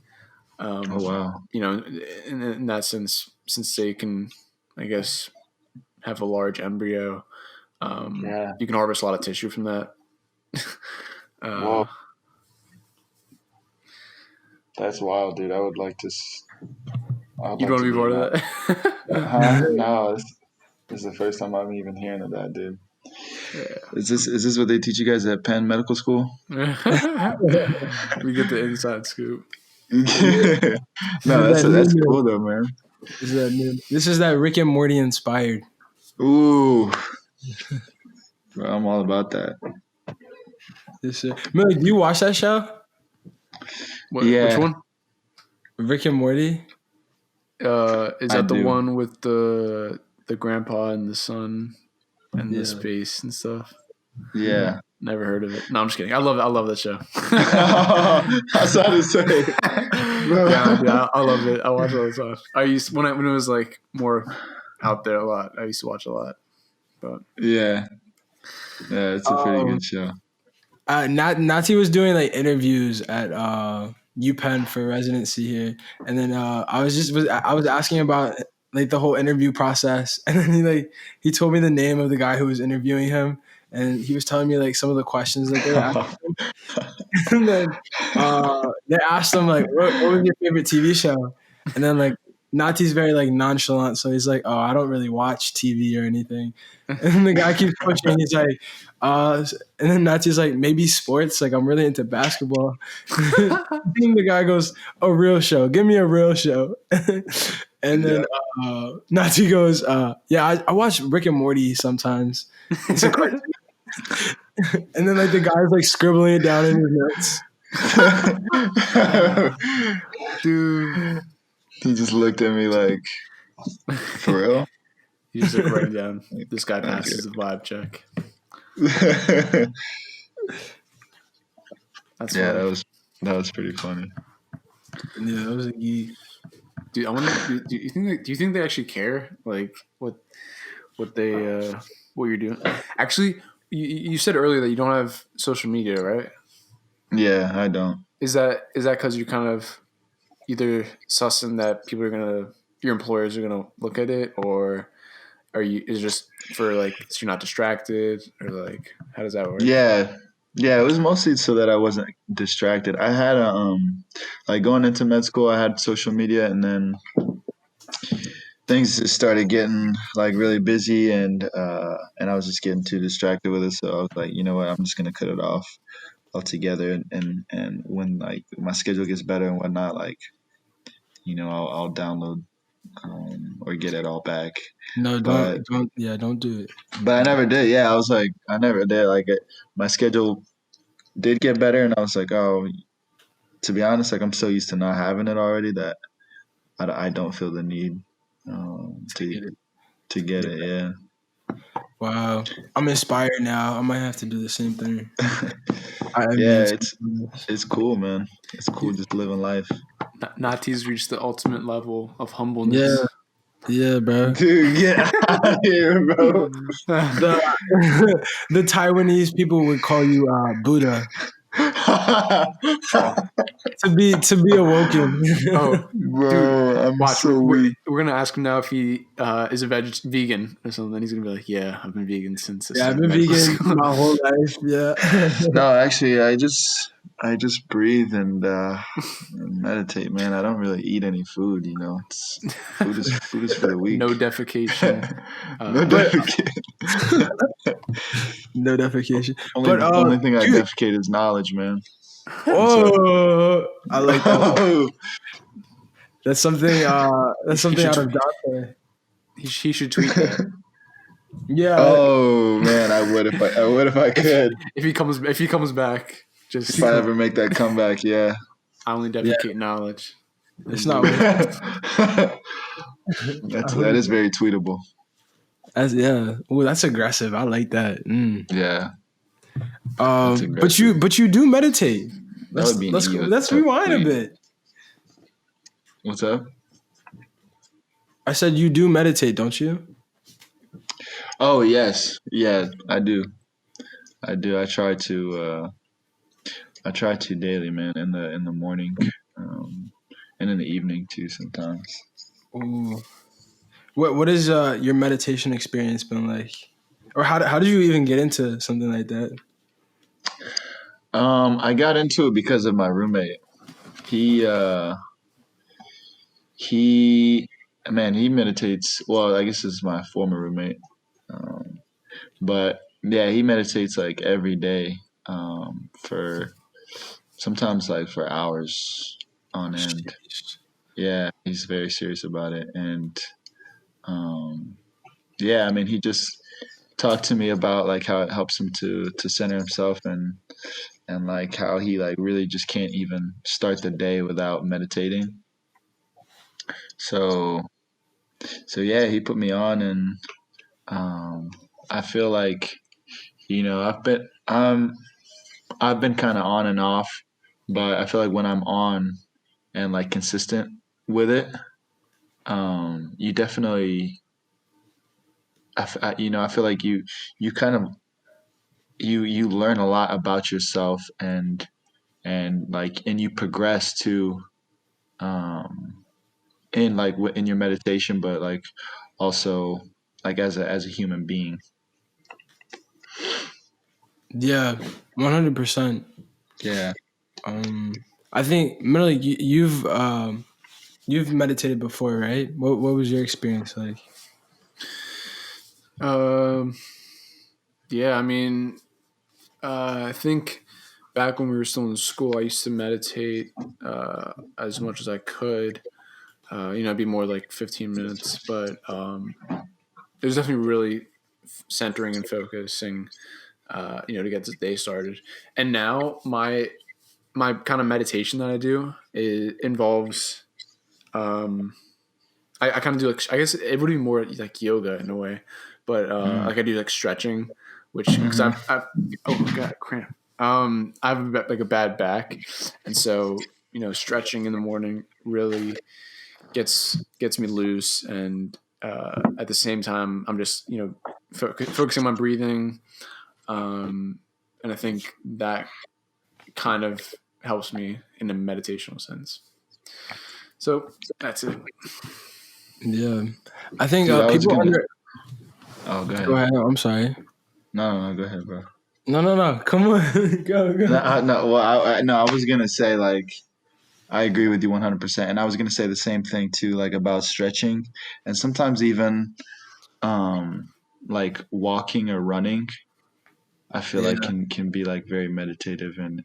Oh wow. In that sense, since they can, I guess, have a large embryo, you can harvest a lot of tissue from that. Wow. That's wild, dude. I would like to. You'd want to be part of that? No, this is the first time I'm even hearing of that, dude. Yeah. Is this what they teach you guys at Penn Medical School? We get the inside scoop. No, that's cool though, man. This is that Rick and Morty inspired. Ooh, bro, I'm all about that. Millie, do you watch that show? Which one? Rick and Morty. Is that the one with the grandpa and the son and the space and stuff? Yeah. Never heard of it. No, I'm just kidding. I love that show. I saw to say. Yeah, I love it. I watch it all the time. I used when it was like more out there a lot. I used to watch a lot. But yeah, it's a pretty good show. Nati was doing like interviews at UPenn for residency here, and then I was asking about like the whole interview process, and then he told me the name of the guy who was interviewing him, and he was telling me like some of the questions that they were asking him. And then they asked him like, what was your favorite TV show? And then like Nati's very like nonchalant, so he's like, oh, I don't really watch TV or anything. And the guy keeps pushing. He's like, and then Nati's like, maybe sports. Like, I'm really into basketball. And the guy goes, a real show. Give me a real show. And then Nati goes, yeah, I watch Rick and Morty sometimes. It's a cartoon. And then like the guy's like scribbling it down in his notes. Dude, he just looked at me like, for real? You just like writing down, this guy passes the vibe check. That's yeah, funny. that was pretty funny. Yeah, that was a geek. Dude, I wonder. Do you think they actually care? Like what you're doing? Actually, you said earlier that you don't have social media, right? Yeah, I don't. Is that because you're kind of either sussing that your employers are gonna look at it, or is it just for like so you're not distracted, or like how does that work? Yeah, it was mostly so that I wasn't distracted. I had like going into med school, I had social media, and then things just started getting like really busy, and I was just getting too distracted with it. So I was like, you know what, I'm just gonna cut it off altogether, and when like my schedule gets better and whatnot, like I'll download or get it all back. No, don't do it. But I never did. Yeah, I was like, I never did. Like my schedule did get better, and I was like, oh, to be honest, like I'm so used to not having it already that I don't feel the need to get it. Yeah. Wow, I'm inspired now. I might have to do the same thing. It's cool, man. It's cool just living life. Nati's reached the ultimate level of humbleness. Yeah, bro. Dude, get out of here, bro. The Taiwanese people would call you Buddha. to be awoken. Oh, bro, dude, I'm watch. so weak. We're gonna ask him now if he is a vegan or something. He's gonna be like, "Yeah, I've been vegan since." Yeah, I've been vegan my whole life. Yeah. No, actually, I just breathe and meditate, man. I don't really eat any food, you know. It's food is for the weak. No defecation. No But defecate. no defecation. Only But only thing I dude, defecate is knowledge, man. oh, I like that. Oh, That's something. That's something should out of Dante. He should tweet that. Yeah. oh man, I would if I could. If he comes back, just If I ever make that comeback, yeah. I only defecate knowledge. It's not. That is very tweetable. Yeah. Ooh, that's aggressive. I like that. Yeah. But you do meditate. That would be an ego Let's type rewind a tweet. bit. What's up? I said you do meditate, don't you? Oh yes, yeah, I do. I try to. I try to daily, man. In the morning, and in the evening too. Sometimes. Ooh. What is your meditation experience been like? Or how did you even get into something like that? I got into it because of my roommate. He meditates. Well, I guess this is my former roommate. But yeah, he meditates like every day, for sometimes like for hours on end. Yeah, he's very serious about it, and yeah, I mean, he just talked to me about like how it helps him to center himself and like how he like really just can't even start the day without meditating. So yeah, he put me on, and I feel like, you know, I've been kind of on and off, but I feel like when I'm on and like consistent with it, you definitely, you know, I feel like you kind of you learn a lot about yourself, and you progress to, in like in your meditation, but like also like as a human being. Yeah, 100%. Yeah. I think Melly, you've meditated before, right? What was your experience like? Yeah, I mean, I think back when we were still in school, I used to meditate as much as I could. You know, it'd be more like 15 minutes, but it was definitely really centering and focusing, you know, to get the day started. And now my kind of meditation that I do involves, I kind of do like, I guess it would be more like yoga in a way, but like I do like stretching, which because I've oh god cramp. I have like a bad back, and so you know stretching in the morning really gets me loose, and at the same time I'm just you know focusing on my breathing, and I think that kind of helps me in a meditational sense. So that's it. Yeah, I think Dude, I was people gonna. under. Oh, go ahead. Go ahead. I'm sorry. No, go ahead, bro. No. Come on, go. No, well, I was gonna say like I agree with you 100%, and I was gonna say the same thing too, like about stretching, and sometimes even like walking or running. I feel like can be like very meditative, and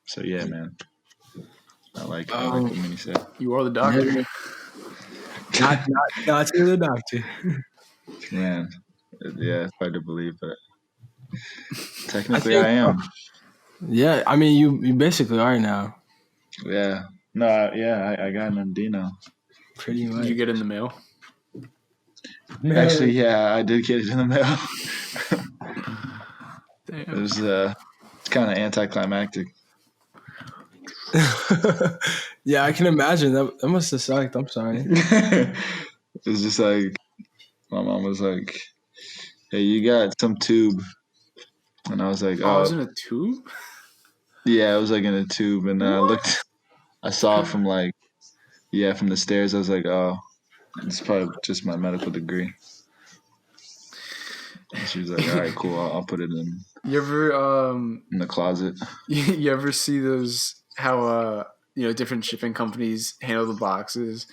so yeah, man. I like what Minnie said. You are the doctor. Yeah. Not to the doctor. Man, yeah, it's hard to believe, but technically I am. Yeah, I mean you basically are now. Yeah. No, I got an MD now. Pretty Did much. you get in the mail? Actually, yeah, I did get it in the mail. It Damn. was it's kind of anticlimactic. Yeah, I can imagine that must have sucked. I'm sorry. It was just like my mom was like, "Hey, you got some tube," and I was like, Oh, I was "Oh, in a tube? yeah," it was like in a tube, and then I looked, I saw it from like, yeah, from the stairs. I was like, "Oh, it's probably just my medical degree." And she was like, all right, cool. I'll put it You ever in the closet. you ever see those how different shipping companies handle the boxes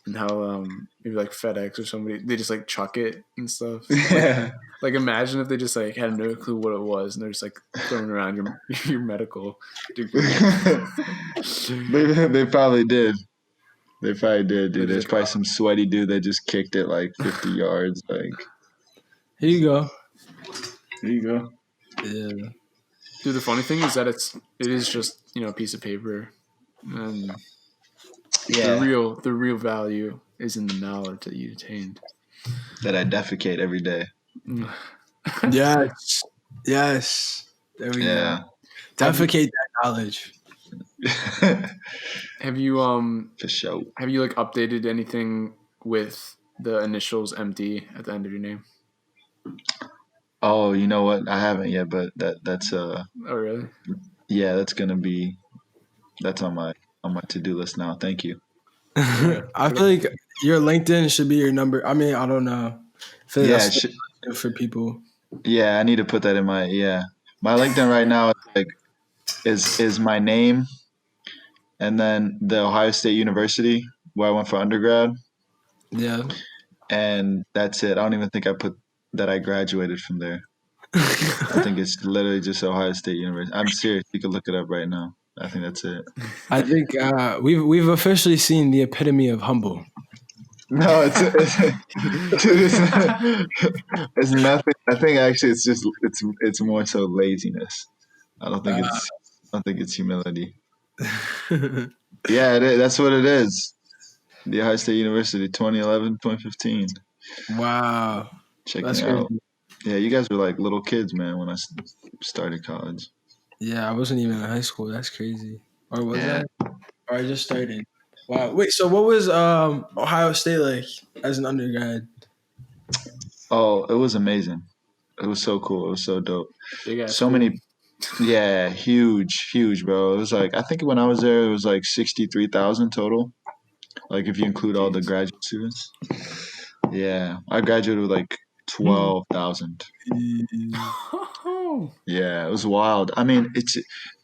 and how maybe like FedEx or somebody they just like chuck it and stuff. Yeah. Like imagine if they just like had no clue what it was and they're just like throwing around your medical degree. They probably did. They probably did, dude. There's Just, probably some sweaty dude that just kicked it like 50 yards. Like, Here you go. here you go. Yeah. dude, the funny thing is that it is just a piece of paper, and Yeah. the real value is in the knowledge that you attained. That I defecate every day. Yes. Yes. There we Yeah. go. Defecate that knowledge. Have you For sure. have you like updated anything with the initials MD at the end of your name? Oh, you know what? I haven't yet, but that's Oh really? yeah, that's on my to-do list now. Thank you. I feel like your LinkedIn should be your number. I mean, I don't know. I feel like Yeah, that's good for people. yeah, I need to put that in my my LinkedIn right now is like is my name and then the Ohio State University where I went for undergrad, Yeah. and that's it. I don't even think I put that I graduated from there. I think it's literally just Ohio State University. I'm serious. You can look it up right now. I think that's it. I think we've officially seen the epitome of humble. No, it's it's nothing. I think actually it's more so laziness. I don't think it's humility. Yeah, it is. That's what it is. The Ohio State University, 2011, 2015. Wow. Check That's it out. crazy. Yeah, you guys were like little kids, man, when I started college. Yeah, I wasn't even in high school. That's crazy. Or was Yeah. I? Or I just started. Wow. Wait, so what was Ohio State like as an undergrad? Oh, it was amazing. It was so cool. It was so dope. Big ass So school. many. Yeah, huge, bro. It was like I think when I was there, it was like 63,000 total. Like if you include all the Jeez. graduate students. Yeah, I graduated with like 12,000. Yeah, it was wild. I mean, it's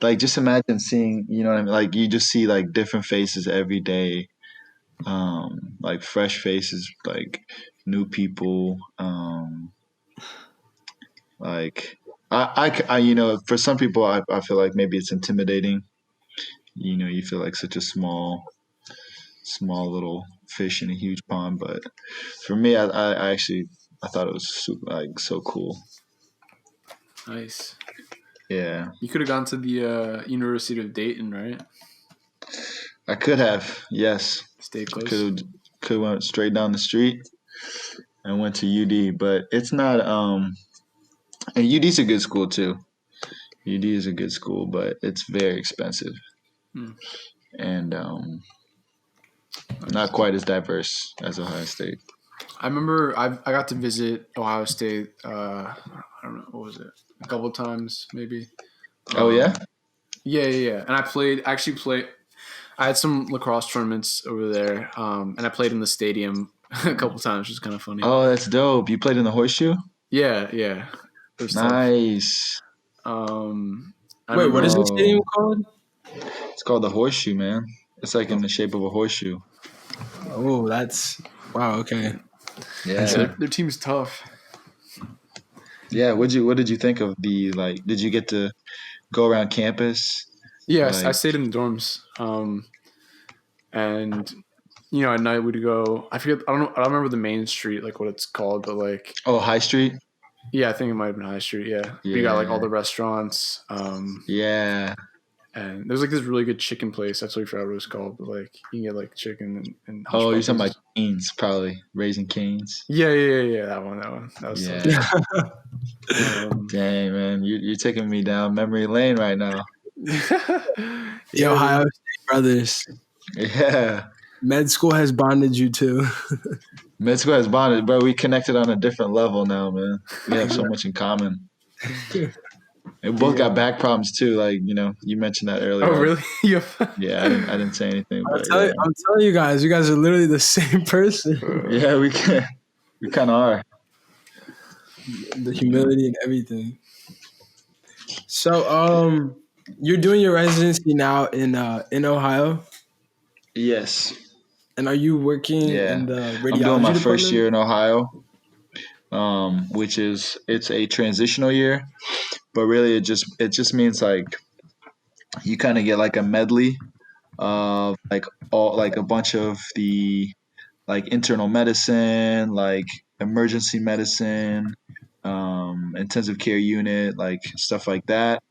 like just imagine seeing, you know what I mean? Like you just see like different faces every day, like fresh faces, like new people. Like for some people, I feel like maybe it's intimidating. You know, you feel like such a small little fish in a huge pond. But for me, I actually I thought it was super, like so cool. Nice. Yeah, You could have gone to the University of Dayton, right? I could have. Yes, Stay close. could went straight down the street and went to UD, but it's not. And UD's a good school too. UD is a good school, but it's very expensive Hmm. and not quite as diverse as Ohio State. I remember I got to visit Ohio State. I don't know, what was it? A couple of times, maybe. Oh yeah. Yeah. And I actually played. I had some lacrosse tournaments over there, and I played in the stadium a couple times, which was kind of funny. Oh, that's dope. You played in the horseshoe? Yeah. It was Nice. tough. Wait, what is this Oh. stadium called? It's called the horseshoe, man. It's like in the shape of a horseshoe. Oh, that's wow. Okay. Yeah. Their team's tough. Yeah. What did you think of the like? Did you get to go around campus? Yeah, Like- I stayed in the dorms, and at night we'd go. I forget. I don't remember the main street, like what it's called, but like Oh, High Street. yeah, I think it might have been High Street. Yeah, you got like all the restaurants. Yeah. And there's like this really good chicken place. I totally forgot what it was called, but like you can get like chicken and Oh, you're hush talking puppies. about Canes, probably Raising Canes. Yeah. That one. That was Yeah. tough. Dang, man, you're taking me down memory lane right now. The Ohio State brothers. Yeah. Med school has bonded you too. Med school has bonded, bro. We connected on a different level now, man. We have so much in common. We both got back problems too. Like you mentioned that earlier. Oh, really? Yeah, I didn't say anything. But I'm telling you guys are literally the same person. yeah, we kind of are. the humility and everything. So, you're doing your residency now in Ohio, Yes. and are you working Yeah. in the I'm doing my radiology first department? year in Ohio, which is it's a transitional year, but really it just means like you kind of get like a medley of like all like a bunch of the like internal medicine, like emergency medicine, intensive care unit, like stuff like that.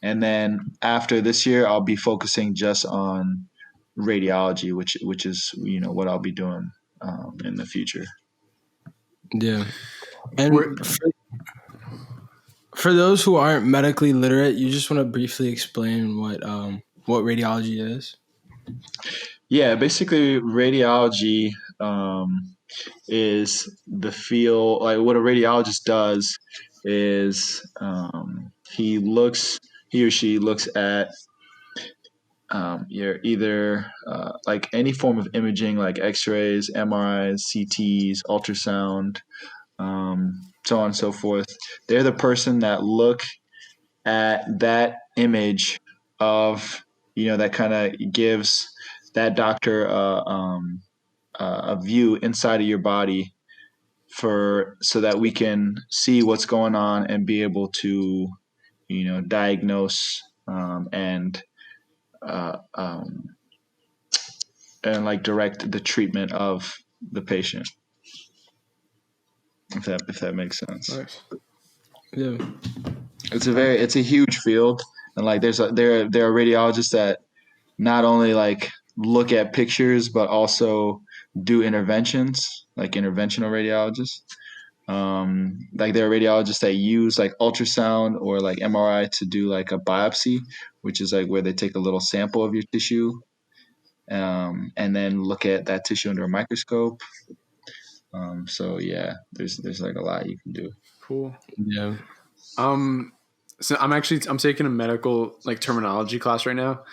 And then after this year, I'll be focusing just on radiology, which is what I'll be doing in the future. Yeah, Where, and for those who aren't medically literate, you just want to briefly explain what radiology is. Yeah, basically radiology is the field. Like what a radiologist does is he or she looks at your either like any form of imaging like x-rays, MRIs, CTs, ultrasound, so on and so forth. They're the person that look at that image of that kind of gives that doctor a view inside of your body for so that we can see what's going on and be able to diagnose uh, um, and like direct the treatment of the patient, if that makes sense. nice. Yeah, It's a huge field, and like there are radiologists that not only like look at pictures but also do interventions, like interventional radiologists. Like there are radiologists that use like ultrasound or like MRI to do like a biopsy, which is like where they take a little sample of your tissue, and then look at that tissue under a microscope. So yeah, there's like a lot you can do. Cool. yeah. Um, so I'm taking a medical like terminology class right now,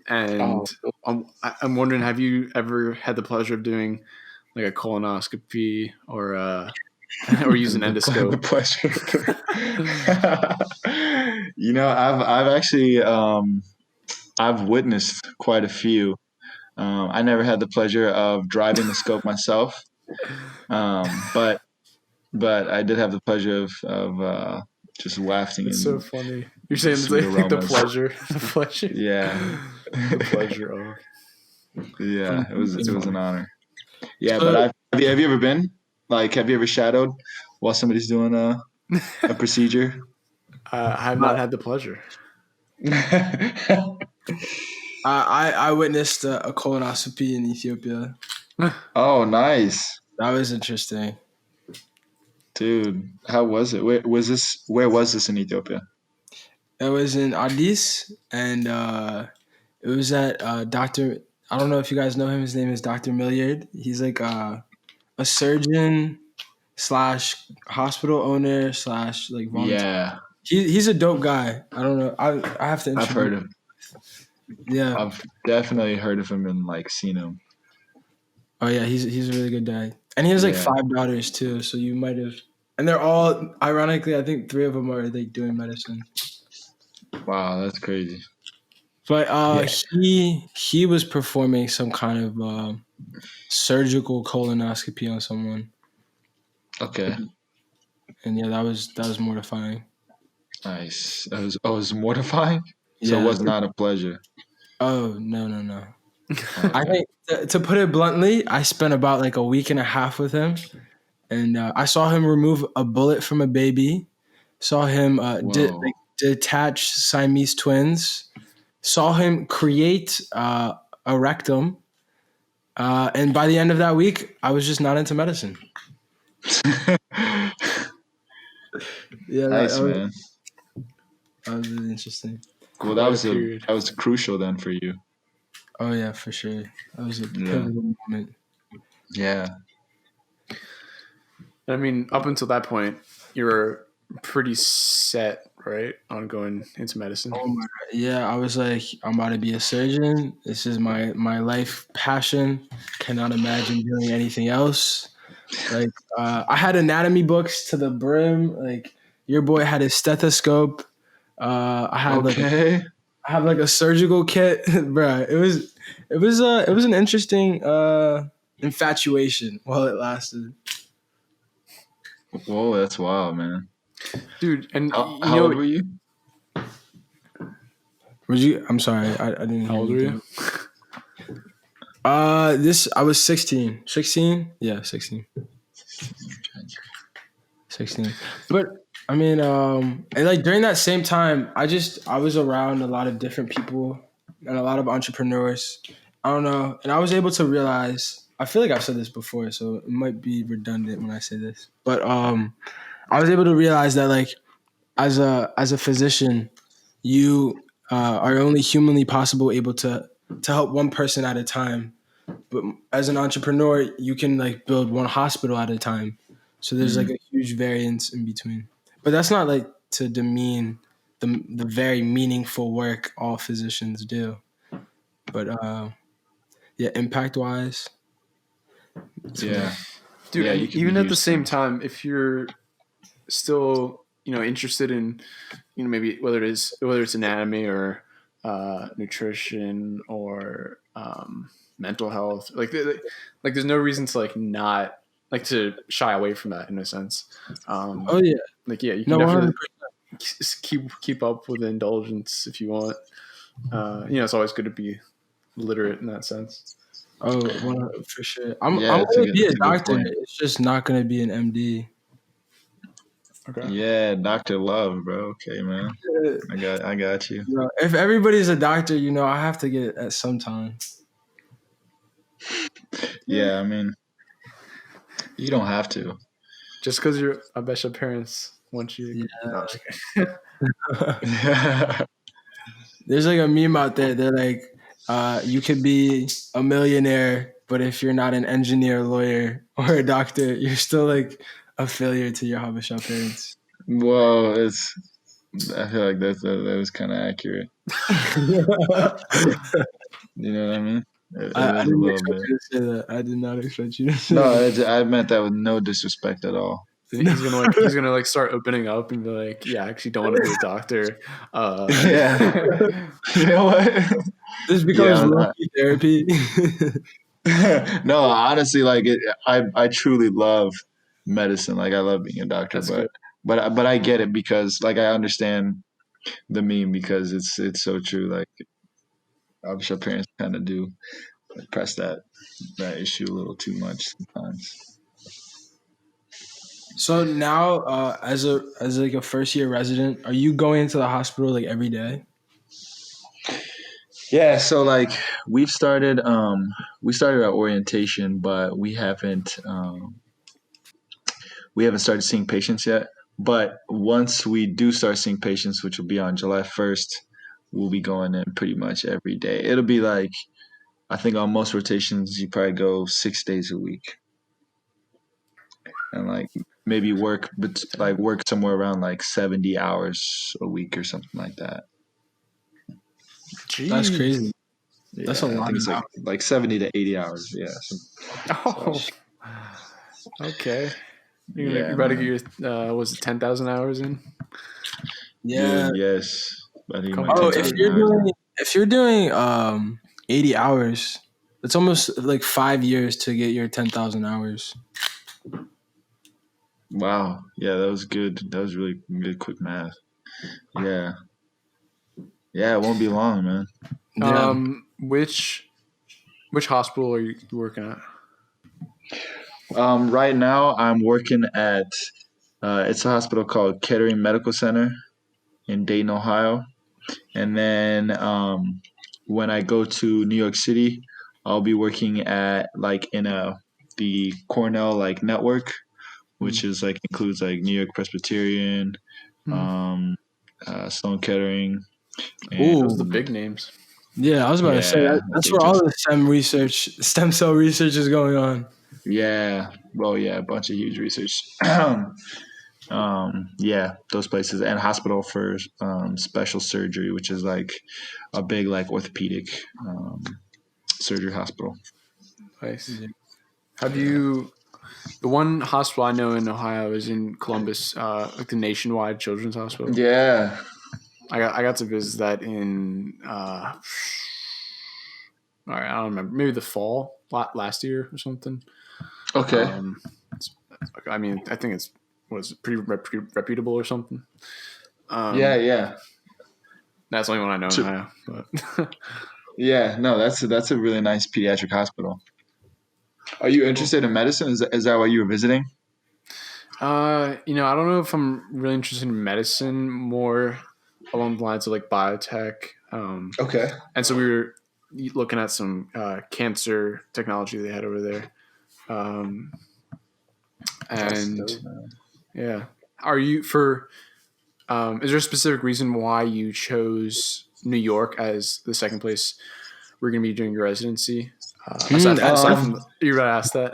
Oh, and I'm wondering, have you ever had the pleasure of doing like a colonoscopy or or use an the endoscope? pleasure. I've actually I've witnessed quite a few. I never had the pleasure of driving the scope myself, but I did have the pleasure of just wafting It's so in funny. You're the saying it's sweet like the aromas. pleasure, the pleasure, Yeah, the pleasure of. yeah. It was an honor. Yeah, but So, have you ever been like have you ever shadowed while somebody's doing a procedure? I have not had the pleasure. I witnessed a colonoscopy in Ethiopia. Oh, nice. That was interesting. Dude, how was it? Where was this in Ethiopia? It was in Addis, and it was at Doctor. I don't know if you guys know him. His name is Doctor Milliard. He's like a surgeon slash hospital owner slash like volunteer. Yeah, He's a dope guy. I don't know. I have to I've introduce. heard of Yeah. I've definitely heard of him and like seen him. Oh yeah, he's a really good guy, and he has like Yeah. 5 daughters too. So you might have, and they're all ironically, I think 3 of them are like doing medicine. Wow, that's crazy. But Yeah. he was performing some kind of surgical colonoscopy on someone, Okay. and yeah, that was mortifying. Nice. It was mortifying. So it Yeah. was not a pleasure. Oh no. I Okay. think to put it bluntly, I spent about like a week and a half with him, and I saw him remove a bullet from a baby. Saw him Whoa. detach Siamese twins. Saw him create a rectum. And by the end of that week, I was just not into medicine. Yeah, Nice, man. that was really interesting. Well, that Quite a was period. that was crucial then for you. Oh yeah, for sure. That was a Yeah. pivotal moment. Yeah. I mean, up until that point, you were pretty set, right, on going into medicine. Oh my God. Yeah, I was like, I'm about to be a surgeon. This is my life passion. Cannot imagine doing anything else. Like I had anatomy books to the brim. Like your boy had his stethoscope. I had Okay. I have like a surgical kit, bruh. It was an interesting infatuation while it lasted. Whoa, that's wild, man. Dude, and How old were you? Was you? I'm sorry, I didn't how hear old were anything. you? This I was 16. 16? Yeah, 16. 16. But I mean, and like during that same time, I was around a lot of different people and a lot of entrepreneurs. I don't know, and I was able to realize. I feel like I've said this before, so it might be redundant when I say this. But I was able to realize that like as a physician, you are only humanly possible able to help one person at a time. But as an entrepreneur, you can like build one hospital at a time. So there's like Mm, a huge variance in between. But that's not like to demean the very meaningful work all physicians do. But yeah, impact wise, it's yeah. Dude, Yeah, and you could be even at the huge. same time, if you're still, interested in, maybe whether it's anatomy or nutrition or mental health, like there's no reason to like not like to shy away from that in a sense. oh yeah, Like yeah, you can no, definitely 100%. keep up with indulgence if you want. It's always good to be literate in that sense. Oh, for sure. I'm Yeah, gonna be a that's a good doctor. point. It's just not gonna be an MD. Okay. Yeah, Doctor Love, bro. Okay, man. I got you. If everybody's a doctor, I have to get it at some time. Yeah, I mean, you don't have to. Just because I bet your parents want you. Yeah. No, I'm just kidding. There's like a meme out there. They're like, you could be a millionaire, but if you're not an engineer, lawyer, or a doctor, you're still like a failure to your Habesha parents. Well, I feel like that was kind of accurate. You know what I mean? It I is a didn't little expect bit. you to say that. I did not expect you to say No, that. I meant that with no disrespect at all. He's gonna start opening up and be like, yeah, I actually don't want to be a doctor. Yeah. You know what? This becomes Yeah. low-key therapy. No, honestly, like I truly love medicine. Like I love being a doctor, That's good. but I get it because like I understand the meme because it's so true. Like I'm sure parents kind of do press that issue a little too much sometimes. So now, as like a first year resident, are you going into the hospital like every day? Yeah, so like we started our orientation, but we haven't started seeing patients yet. But once we do start seeing patients, which will be on July 1st, we'll be going in pretty much every day. It'll be like I think on most rotations you probably go 6 days a week and like maybe work somewhere around like 70 hours a week or something like that. That's Jeez. crazy. That's a Yeah, I lot think of it's hours. like 70 to 80 hours. Yeah. Oh, okay. You're Yeah, about to get man. your was it 10,000 hours in? Yeah. Dude, yes. I think Come my Oh, on, if 10,000 dude. you're hours. doing if you're doing 80 hours, it's almost like 5 years to get your 10,000 hours. Wow. Yeah, that was good. That was really good quick math. Yeah. Yeah, it won't be long, man. Yeah. Which hospital are you working at? Right now I'm working at it's a hospital called Kettering Medical Center in Dayton, Ohio. And then when I go to New York City, I'll be working at like in the Cornell like network, which is like includes like New York Presbyterian, Hmm. um, Sloan Kettering, and Those are the Ooh. big names. Yeah, I was about to say yeah, that's they where all just the stem cell research is going on. yeah, well yeah, a bunch of huge research. Yeah, those places and hospital for special surgery, which is like a big like orthopedic surgery hospital. Nice. Yeah. Have Yeah. you? The one hospital I know in Ohio is in Columbus, like the Nationwide Children's Hospital. Yeah. I got to visit that in all right, I don't remember, maybe the fall last year or something. Okay. I mean, I think it's was pretty reputable or something. Yeah, yeah. That's the only one I know in So, Ohio. But yeah, no, that's a really nice pediatric hospital. Are you interested in medicine? Is that why you were visiting? I don't know if I'm really interested in medicine, more along the lines of like biotech. Okay. And so we were looking at some cancer technology they had over there. Um, That's and dope, man. yeah, are you for? Is there a specific reason why you chose New York as the second place we're going to be doing your residency? Aside Um, from you're about to ask that.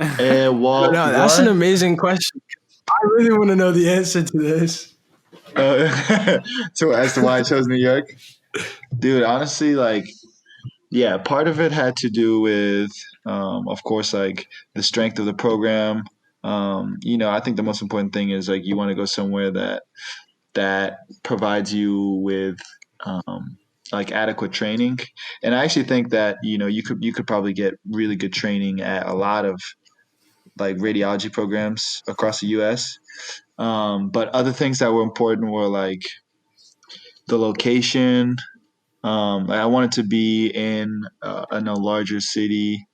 well, No, that's an one, amazing question. I really want to know the answer to this. so as to why I chose New York, dude, honestly, like, yeah, part of it had to do with, of course, like the strength of the program. I think the most important thing is like you want to go somewhere that provides you with like adequate training. And I actually think that you could probably get really good training at a lot of like radiology programs across the U.S. But other things that were important were like the location. I wanted to be in a larger city,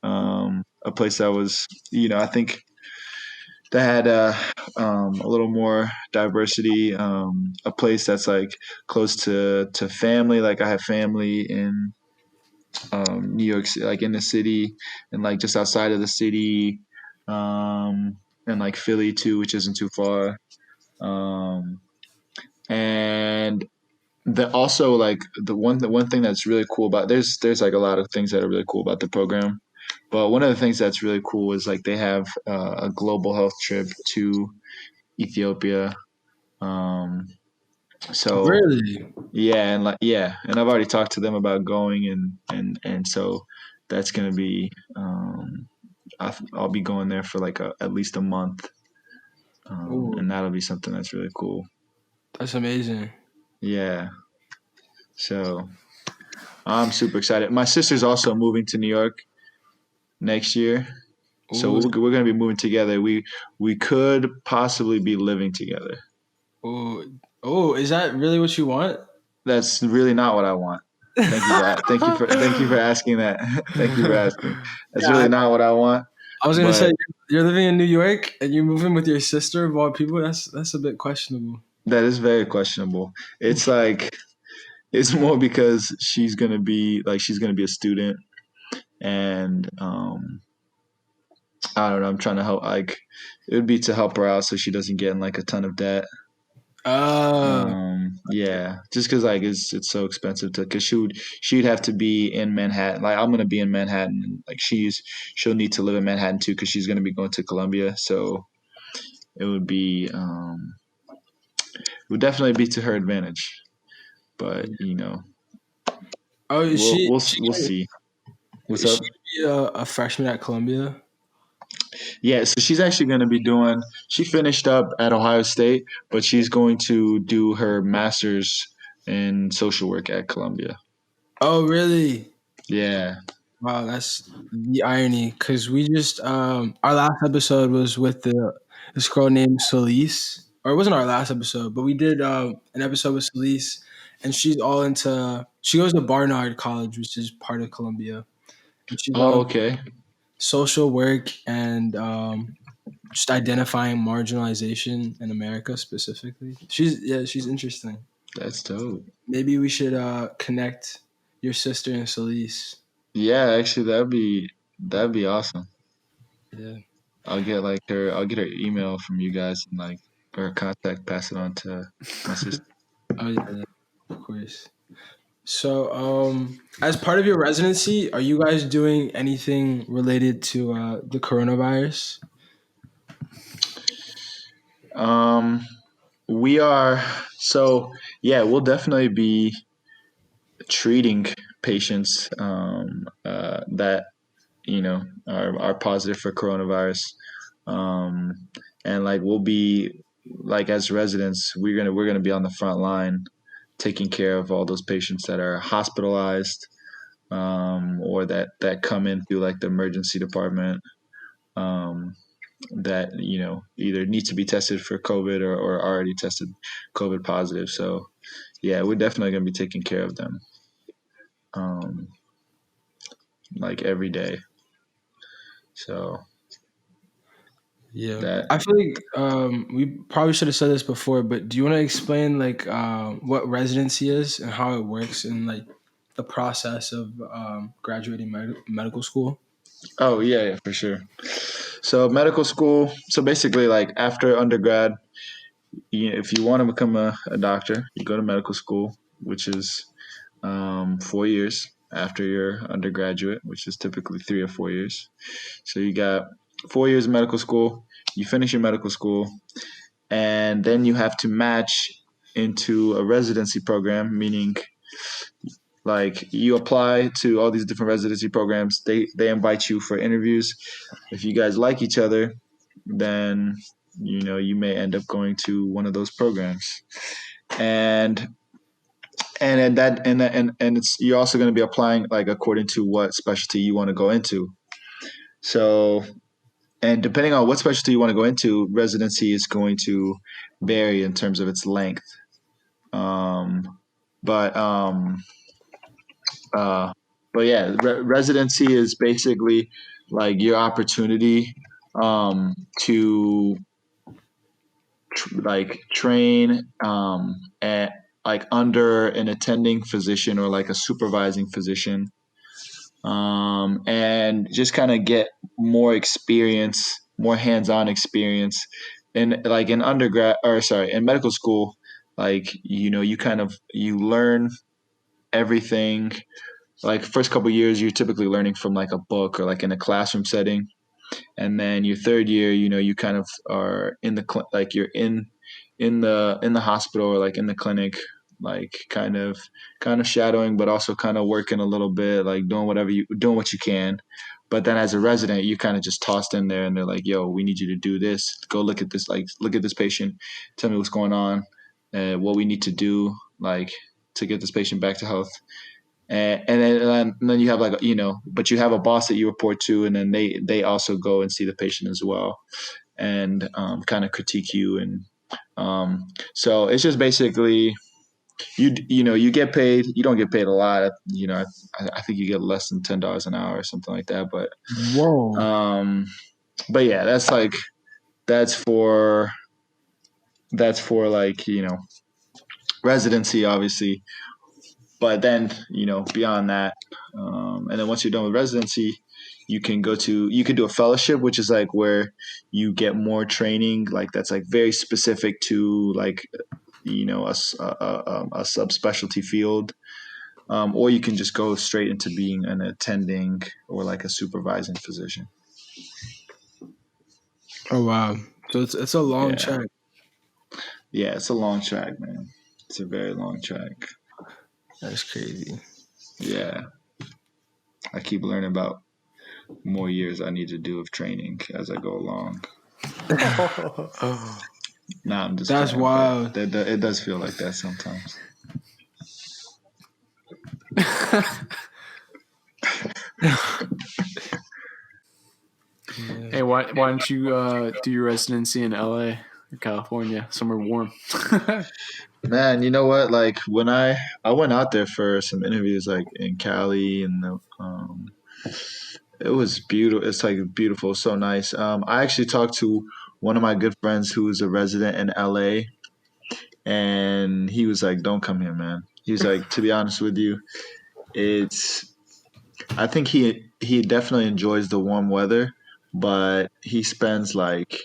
a place that was, I think that had a little more diversity, a place that's like close to family. Like I have family in New York, like in the city, and like just outside of the city, and like Philly too, which isn't too far. Um, and also like the one thing that's really cool about there's like a lot of things that are really cool about the program, but one of the things that's really cool is like they have a global health trip to Ethiopia. Um, so Really? yeah, and I've already talked to them about going, and so that's gonna be I'll be going there for like at least a month, Oh, and that'll be something that's really cool. that's amazing. Yeah, so I'm super excited. My sister's also moving to New York next year, so Oh, we're gonna be moving together. We could possibly be living together. oh, oh! Is that really what you want? That's really not what I want. Thank you for asking that. Thank you for asking. That's Yeah, really not what I want, I was gonna say but you're living in New York and you're moving with your sister of all people. That's a bit questionable. that is very questionable. It's like it's more because she's gonna be a student, and I don't know. I'm trying to help. Like it would be to help her out so she doesn't get in like a ton of debt. Uh, Yeah, just because like it's so expensive to because she'd have to be in Manhattan. Like I'm gonna be in Manhattan, and like she'll need to live in Manhattan too because she's gonna be going to Columbia. So it would be it would definitely be to her advantage. But oh, we'll see. What's is she up? be a freshman at Columbia? Yeah, so she's actually going to be doing. She finished up at Ohio State, but she's going to do her master's in social work at Columbia. Oh, really? Yeah. Wow, that's the irony. Because we just our last episode was with this girl named Celise, or it wasn't our last episode, but we did an episode with Celise, and she's all into. She goes to Barnard College, which is part of Columbia, and she's all Oh, okay. social work and just identifying marginalization in America specifically. She's interesting. That's dope. Maybe we should connect your sister and Celise. Yeah, actually, that'd be awesome. Yeah. I'll get her email from you guys and like her contact, pass it on to my sister. Oh yeah, of course. So, as part of your residency, are you guys doing anything related to the coronavirus? Um, we are so yeah, we'll definitely be treating patients that are positive for coronavirus. um, and like we'll be like as residents, we're gonna be on the front line, taking care of all those patients that are hospitalized, or that come in through like the emergency department, um, that either need to be tested for COVID or already tested COVID positive. So yeah, we're definitely gonna be taking care of them, um, like every day. So Yeah, that I feel like we probably should have said this before, but do you want to explain like what residency is and how it works and like the process of graduating medical school? Oh yeah, for sure. So medical school. So basically, like after undergrad, if you want to become a doctor, you go to medical school, which is 4 years after your undergraduate, which is typically 3 or 4 years. So you got 4 years of medical school. You finish your medical school, and then you have to match into a residency program, meaning like you apply to all these different residency programs. They invite you for interviews. If you guys like each other, then you may end up going to one of those programs. And and it's you're also going to be applying like according to what specialty you want to go into. So, and depending on what specialty you want to go into, residency is going to vary in terms of its length. Um, but uh, but yeah, residency is basically like your opportunity to like train at like under an attending physician or like a supervising physician, and just kind of get more experience, more hands-on experience. And like in undergrad, or sorry, in medical school, like you kind of you learn everything. Like first couple years, you're typically learning from like a book or like in a classroom setting, and then your third year, you kind of are in the like you're in the hospital or like in the clinic, like kind of shadowing, but also kind of working a little bit, like doing what you can. But then as a resident, you kind of just tossed in there, and they're like, "Yo, we need you to do this. Go look at this. Like, look at this patient. Tell me what's going on, what we need to do, like, to get this patient back to health." And then you have like but you have a boss that you report to, and then they also go and see the patient as well, and kind of critique you. And so it's just basically you get paid. You don't get paid a lot. I think you get less than $10 an hour or something like that. Whoa. Um, but yeah, that's for like residency, obviously. But then beyond that, and then once you're done with residency, you can do a fellowship, which is like where you get more training, like that's like very specific to like a subspecialty field, or you can just go straight into being an attending or like a supervising physician. Oh wow. So it's a long Yeah, track. yeah, it's a long track, man. It's a very long track. That's crazy. Yeah, I keep learning about more years I need to do of training as I go along. Oh, Nah, I'm just that's playing, but wild. it does feel like that sometimes. Yeah. Hey, why don't you do your residency in LA or California, somewhere warm? Man, you know what? Like when I went out there for some interviews, like in Cali, and it was beautiful. It's like beautiful, so nice. I actually talked to one of my good friends who's a resident in LA, and he was like, "Don't come here, man." He was like, "To be honest with you, it's I think he definitely enjoys the warm weather, but he spends like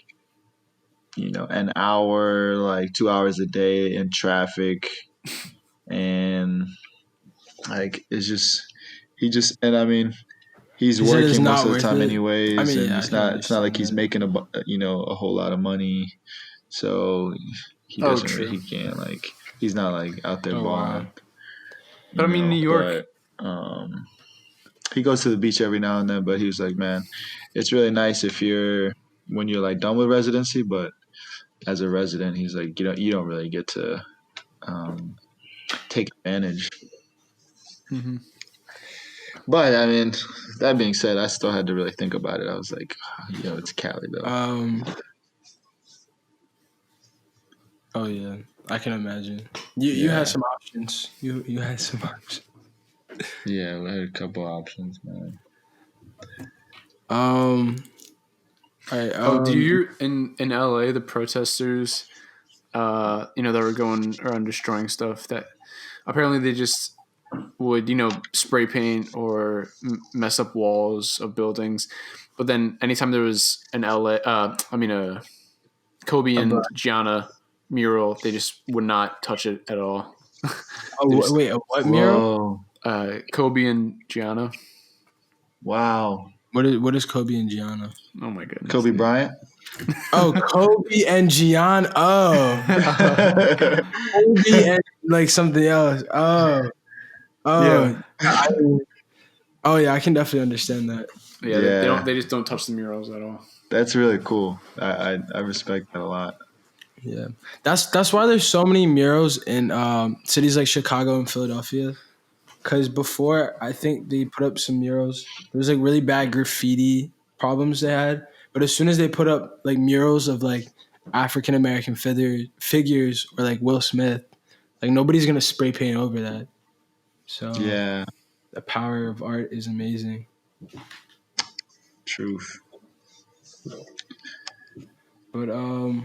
an hour, like 2 hours a day in traffic, and like it's just he just and I mean he's He said it's working most not of the worth time it. I anyways, mean, and yeah, I can it's not like he's understand. making a whole lot of money, so he Oh, doesn't really true. he can't like he's not like out there Oh wow. balling, But I mean, New York. but um he goes to the beach every now and then. But he was like, man, it's really nice if you're when you're like done with residency, but as a resident, he's like you don't really get to take advantage. Mm-hmm. But I mean, that being said, I still had to really think about it. I was like, it's Cali though. Oh yeah, I can imagine. You had some options. You had some options. Yeah, we had a couple options, man. All right. Do you hear in LA the protesters, that were going around destroying stuff, that apparently they just would, spray paint or mess up walls of buildings. But then anytime there was an a Kobe and Gianna mural, they just would not touch it at all. Wait, what mural? Kobe and Gianna. Wow. What is Kobe and Gianna? Oh my goodness. Kobe Bryant? Oh, Kobe and Gianna. Oh. Kobe and like something else. Oh. Yeah. Yeah, I can definitely understand that. Yeah, they just don't touch the murals at all. That's really cool. I respect that a lot. Yeah. That's why there's so many murals in cities like Chicago and Philadelphia. Because before, I think they put up some murals. There was like really bad graffiti problems they had. But as soon as they put up like murals of like African American figures or like Will Smith, like nobody's gonna spray paint over that. So yeah, the power of art is amazing. Truth. But cool.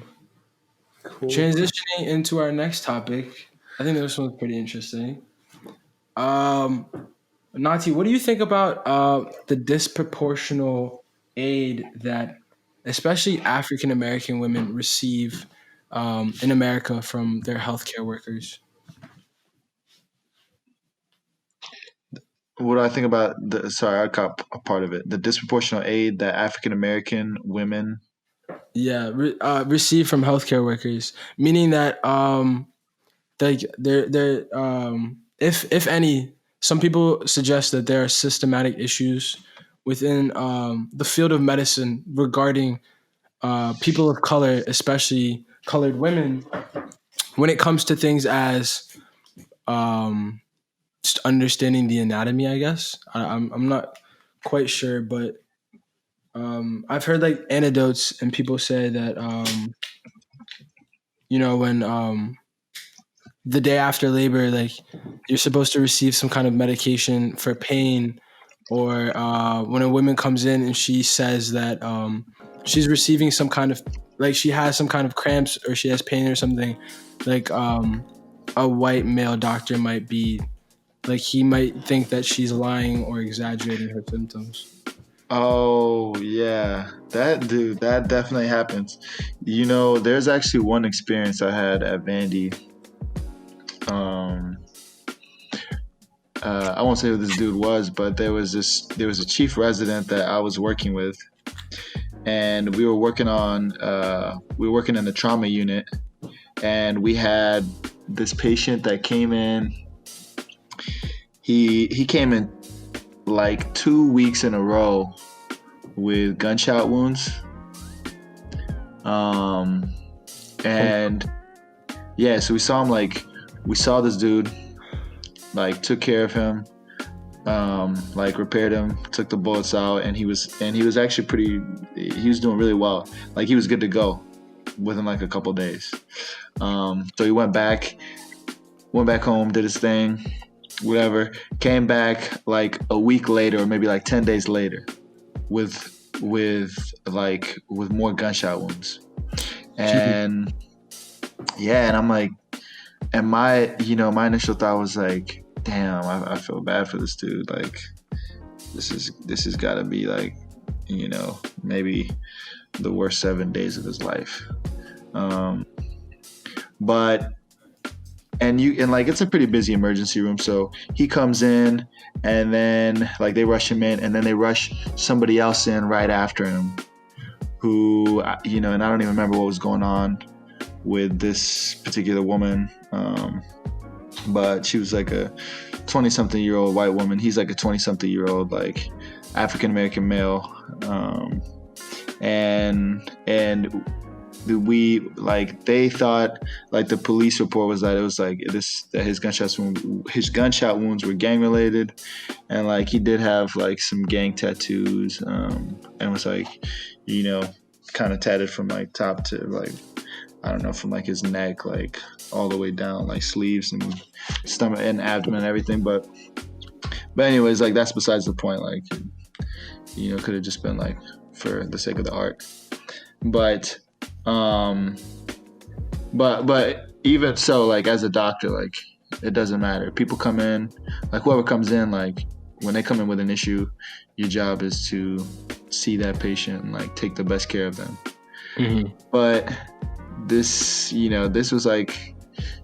Transitioning into our next topic, I think this one's pretty interesting. Nati, what do you think about the disproportional aid that especially African American women receive in America from their healthcare workers? What do I think about I caught a part of it. The disproportionate aid that African American women receive from healthcare workers, meaning that like they're if any, some people suggest that there are systematic issues within the field of medicine regarding people of color, especially colored women, when it comes to things as just understanding the anatomy, I guess. I'm not quite sure, but I've heard like anecdotes and people say that, when the day after labor, like you're supposed to receive some kind of medication for pain, or when a woman comes in and she says that she's receiving some kind of, like she has some kind of cramps or she has pain or something, like a white male doctor might be like, he might think that she's lying or exaggerating her symptoms. Oh yeah, that definitely happens. There's actually one experience I had at Vandy. I won't say who this dude was, but there was a chief resident that I was working with, and we were working in the trauma unit, and we had this patient that came in. He came in like 2 weeks in a row with gunshot wounds. And yeah, so we saw this dude, like took care of him, like repaired him, took the bullets out, and he was actually he was doing really well. Like he was good to go within like a couple days. So he went back home, did his thing, whatever, came back like a week later or maybe like 10 days later with more gunshot wounds. And yeah, and I'm like, and my initial thought was like, damn, I feel bad for this dude. Like this has got to be like, maybe the worst 7 days of his life. But it's a pretty busy emergency room. So he comes in, and then like they rush him in, and then they rush somebody else in right after him, who, and I don't even remember what was going on with this particular woman. But she was like a 20-something-year-old white woman. He's like a 20-something-year-old, like African-American male. And and they thought like the police report was that it was like that his gunshot wounds were gang related, and like he did have like some gang tattoos, and was like, kind of tatted from like top to like, I don't know, from like his neck like all the way down, like sleeves and stomach and abdomen and everything. But anyways, like that's besides the point. Like, could have just been like for the sake of the art. But even so, like as a doctor, like it doesn't matter. People come in, like whoever comes in, like when they come in with an issue, your job is to see that patient and like take the best care of them. Mm-hmm. But this was like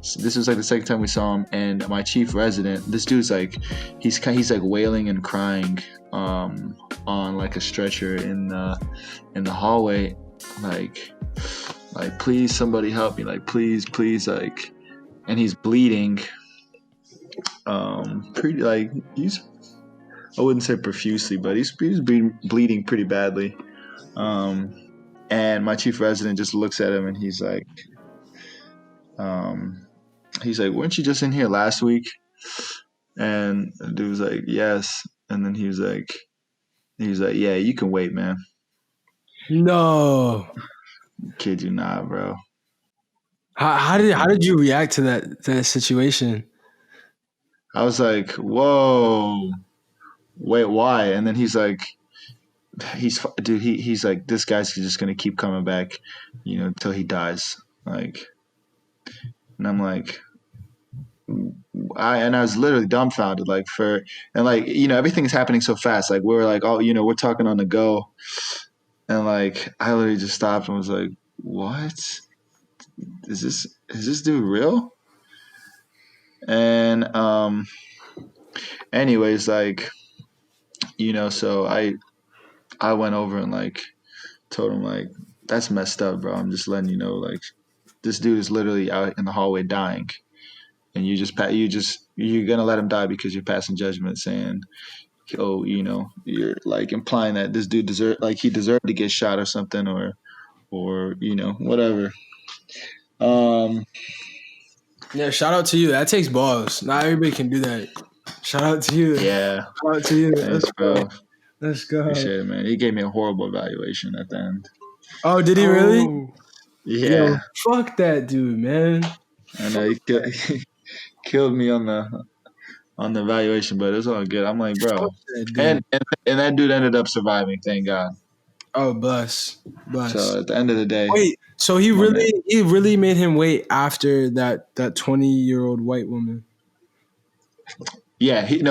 the second time we saw him, and my chief resident, this dude's like he's like wailing and crying on like a stretcher in the hallway, like please somebody help me, like please like, and he's bleeding pretty, like I wouldn't say profusely, but he's bleeding pretty badly. And my chief resident just looks at him and he's like, weren't you just in here last week? And the dude was like, yes. And then he was like, yeah, you can wait, man. No. Kid you not, bro. How did you react to that situation? I was like, whoa, wait, why? And then he's like, he's like, this guy's just gonna keep coming back, until he dies. Like, and I'm like, I was literally dumbfounded, like everything is happening so fast. Like we're like, oh, we're talking on the go, and like I literally just stopped and was like, what? Is this dude real? And anyways, like, so I went over and like told him like, that's messed up, bro. I'm just letting you know, like this dude is literally out in the hallway dying, and you're gonna let him die because you're passing judgment, saying, oh, you're like implying that this dude deserved to get shot or something, or whatever. Yeah, shout out to you. That takes balls. Not everybody can do that. Shout out to you. Yeah. Shout out to you. Thanks, bro. Let's go. Appreciate it, man. He gave me a horrible evaluation at the end. Oh, did he really? Yeah. Yo, fuck that dude, man. I know he killed me on the evaluation, but it's all good. I'm like, bro, and that dude ended up surviving, thank God. Oh, bless. So at the end of the day, wait. So he really made him wait after that 20-year-old white woman. Yeah, he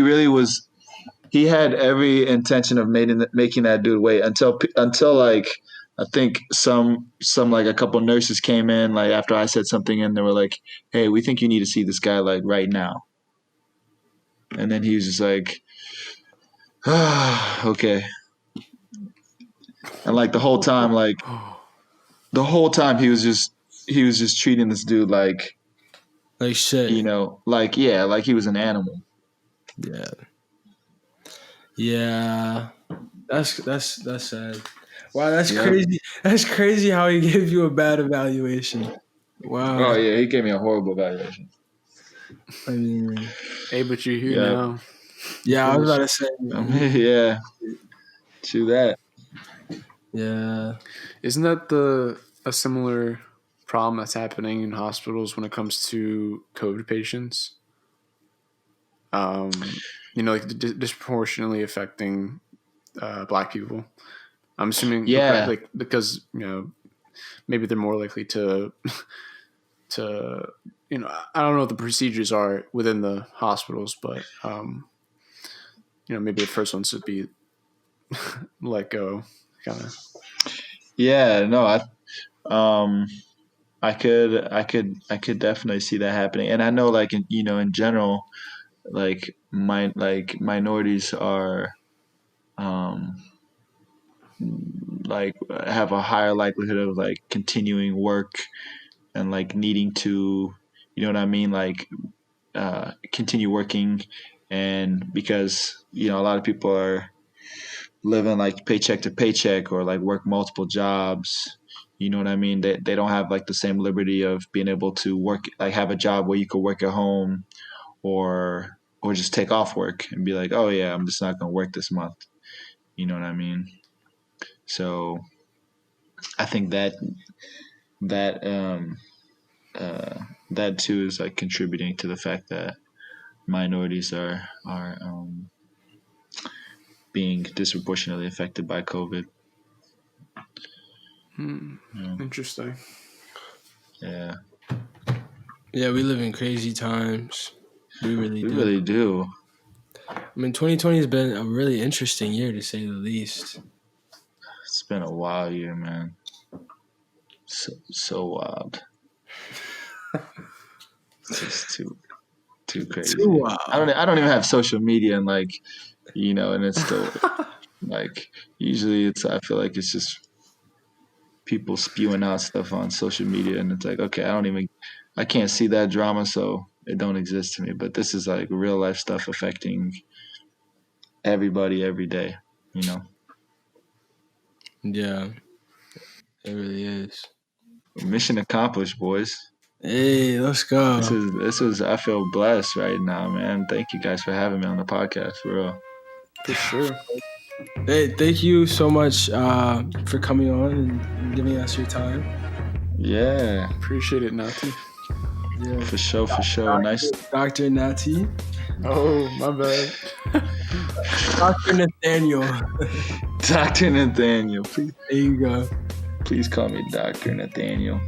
really was. He had every intention of making that dude wait until like, I think some like a couple nurses came in like after I said something, and they were like, hey, we think you need to see this guy like right now. And then he was just like, okay. And like the whole time he was just treating this dude like shit. Like he was an animal. Yeah. Yeah. That's sad. Wow, that's crazy. That's crazy how he gave you a bad evaluation. Wow. Oh yeah, he gave me a horrible evaluation. I mean, hey, but you're here now. Yeah, I was about to say. Yeah. To that. Yeah. Isn't that a similar problem that's happening in hospitals when it comes to COVID patients? Like disproportionately affecting Black people. I'm assuming, like because maybe they're more likely to I don't know what the procedures are within the hospitals, but maybe the first ones would be let go, kind of. Yeah, no, I could definitely see that happening, and I know like in general, like minorities are like have a higher likelihood of like continuing work and like needing to, you know what I mean, like continue working, and because a lot of people are living like paycheck to paycheck or like work multiple jobs. You know what I mean? They don't have like the same liberty of being able to work, like have a job where you could work at home or just take off work and be like, oh yeah, I'm just not gonna work this month. You know what I mean? So I think that that too is like contributing to the fact that minorities are being disproportionately affected by COVID. Interesting. Yeah, Yeah, we live in crazy times. We really we do. really do. I mean, 2020 has been a really interesting year, to say the least. It's been a wild year, man. So wild. It's just too crazy. Too wild. I don't even have social media, and like, you know, and it's still like usually I feel like it's just people spewing out stuff on social media, and it's like, okay, I can't see that drama, so it don't exist to me. But this is like real life stuff affecting everybody every day, you know. Yeah, it really is. Mission accomplished, boys. Hey, let's go. This is I feel blessed right now, man. Thank you guys for having me on the podcast, for real. For sure. Hey, thank you so much for coming on and giving us your time. Yeah, Appreciate it, Nati. Yeah. for sure. Nice. Dr. Nati. Oh, my bad. Dr. Nathaniel. Dr. Nathaniel, please There you go. call me Dr. Nathaniel.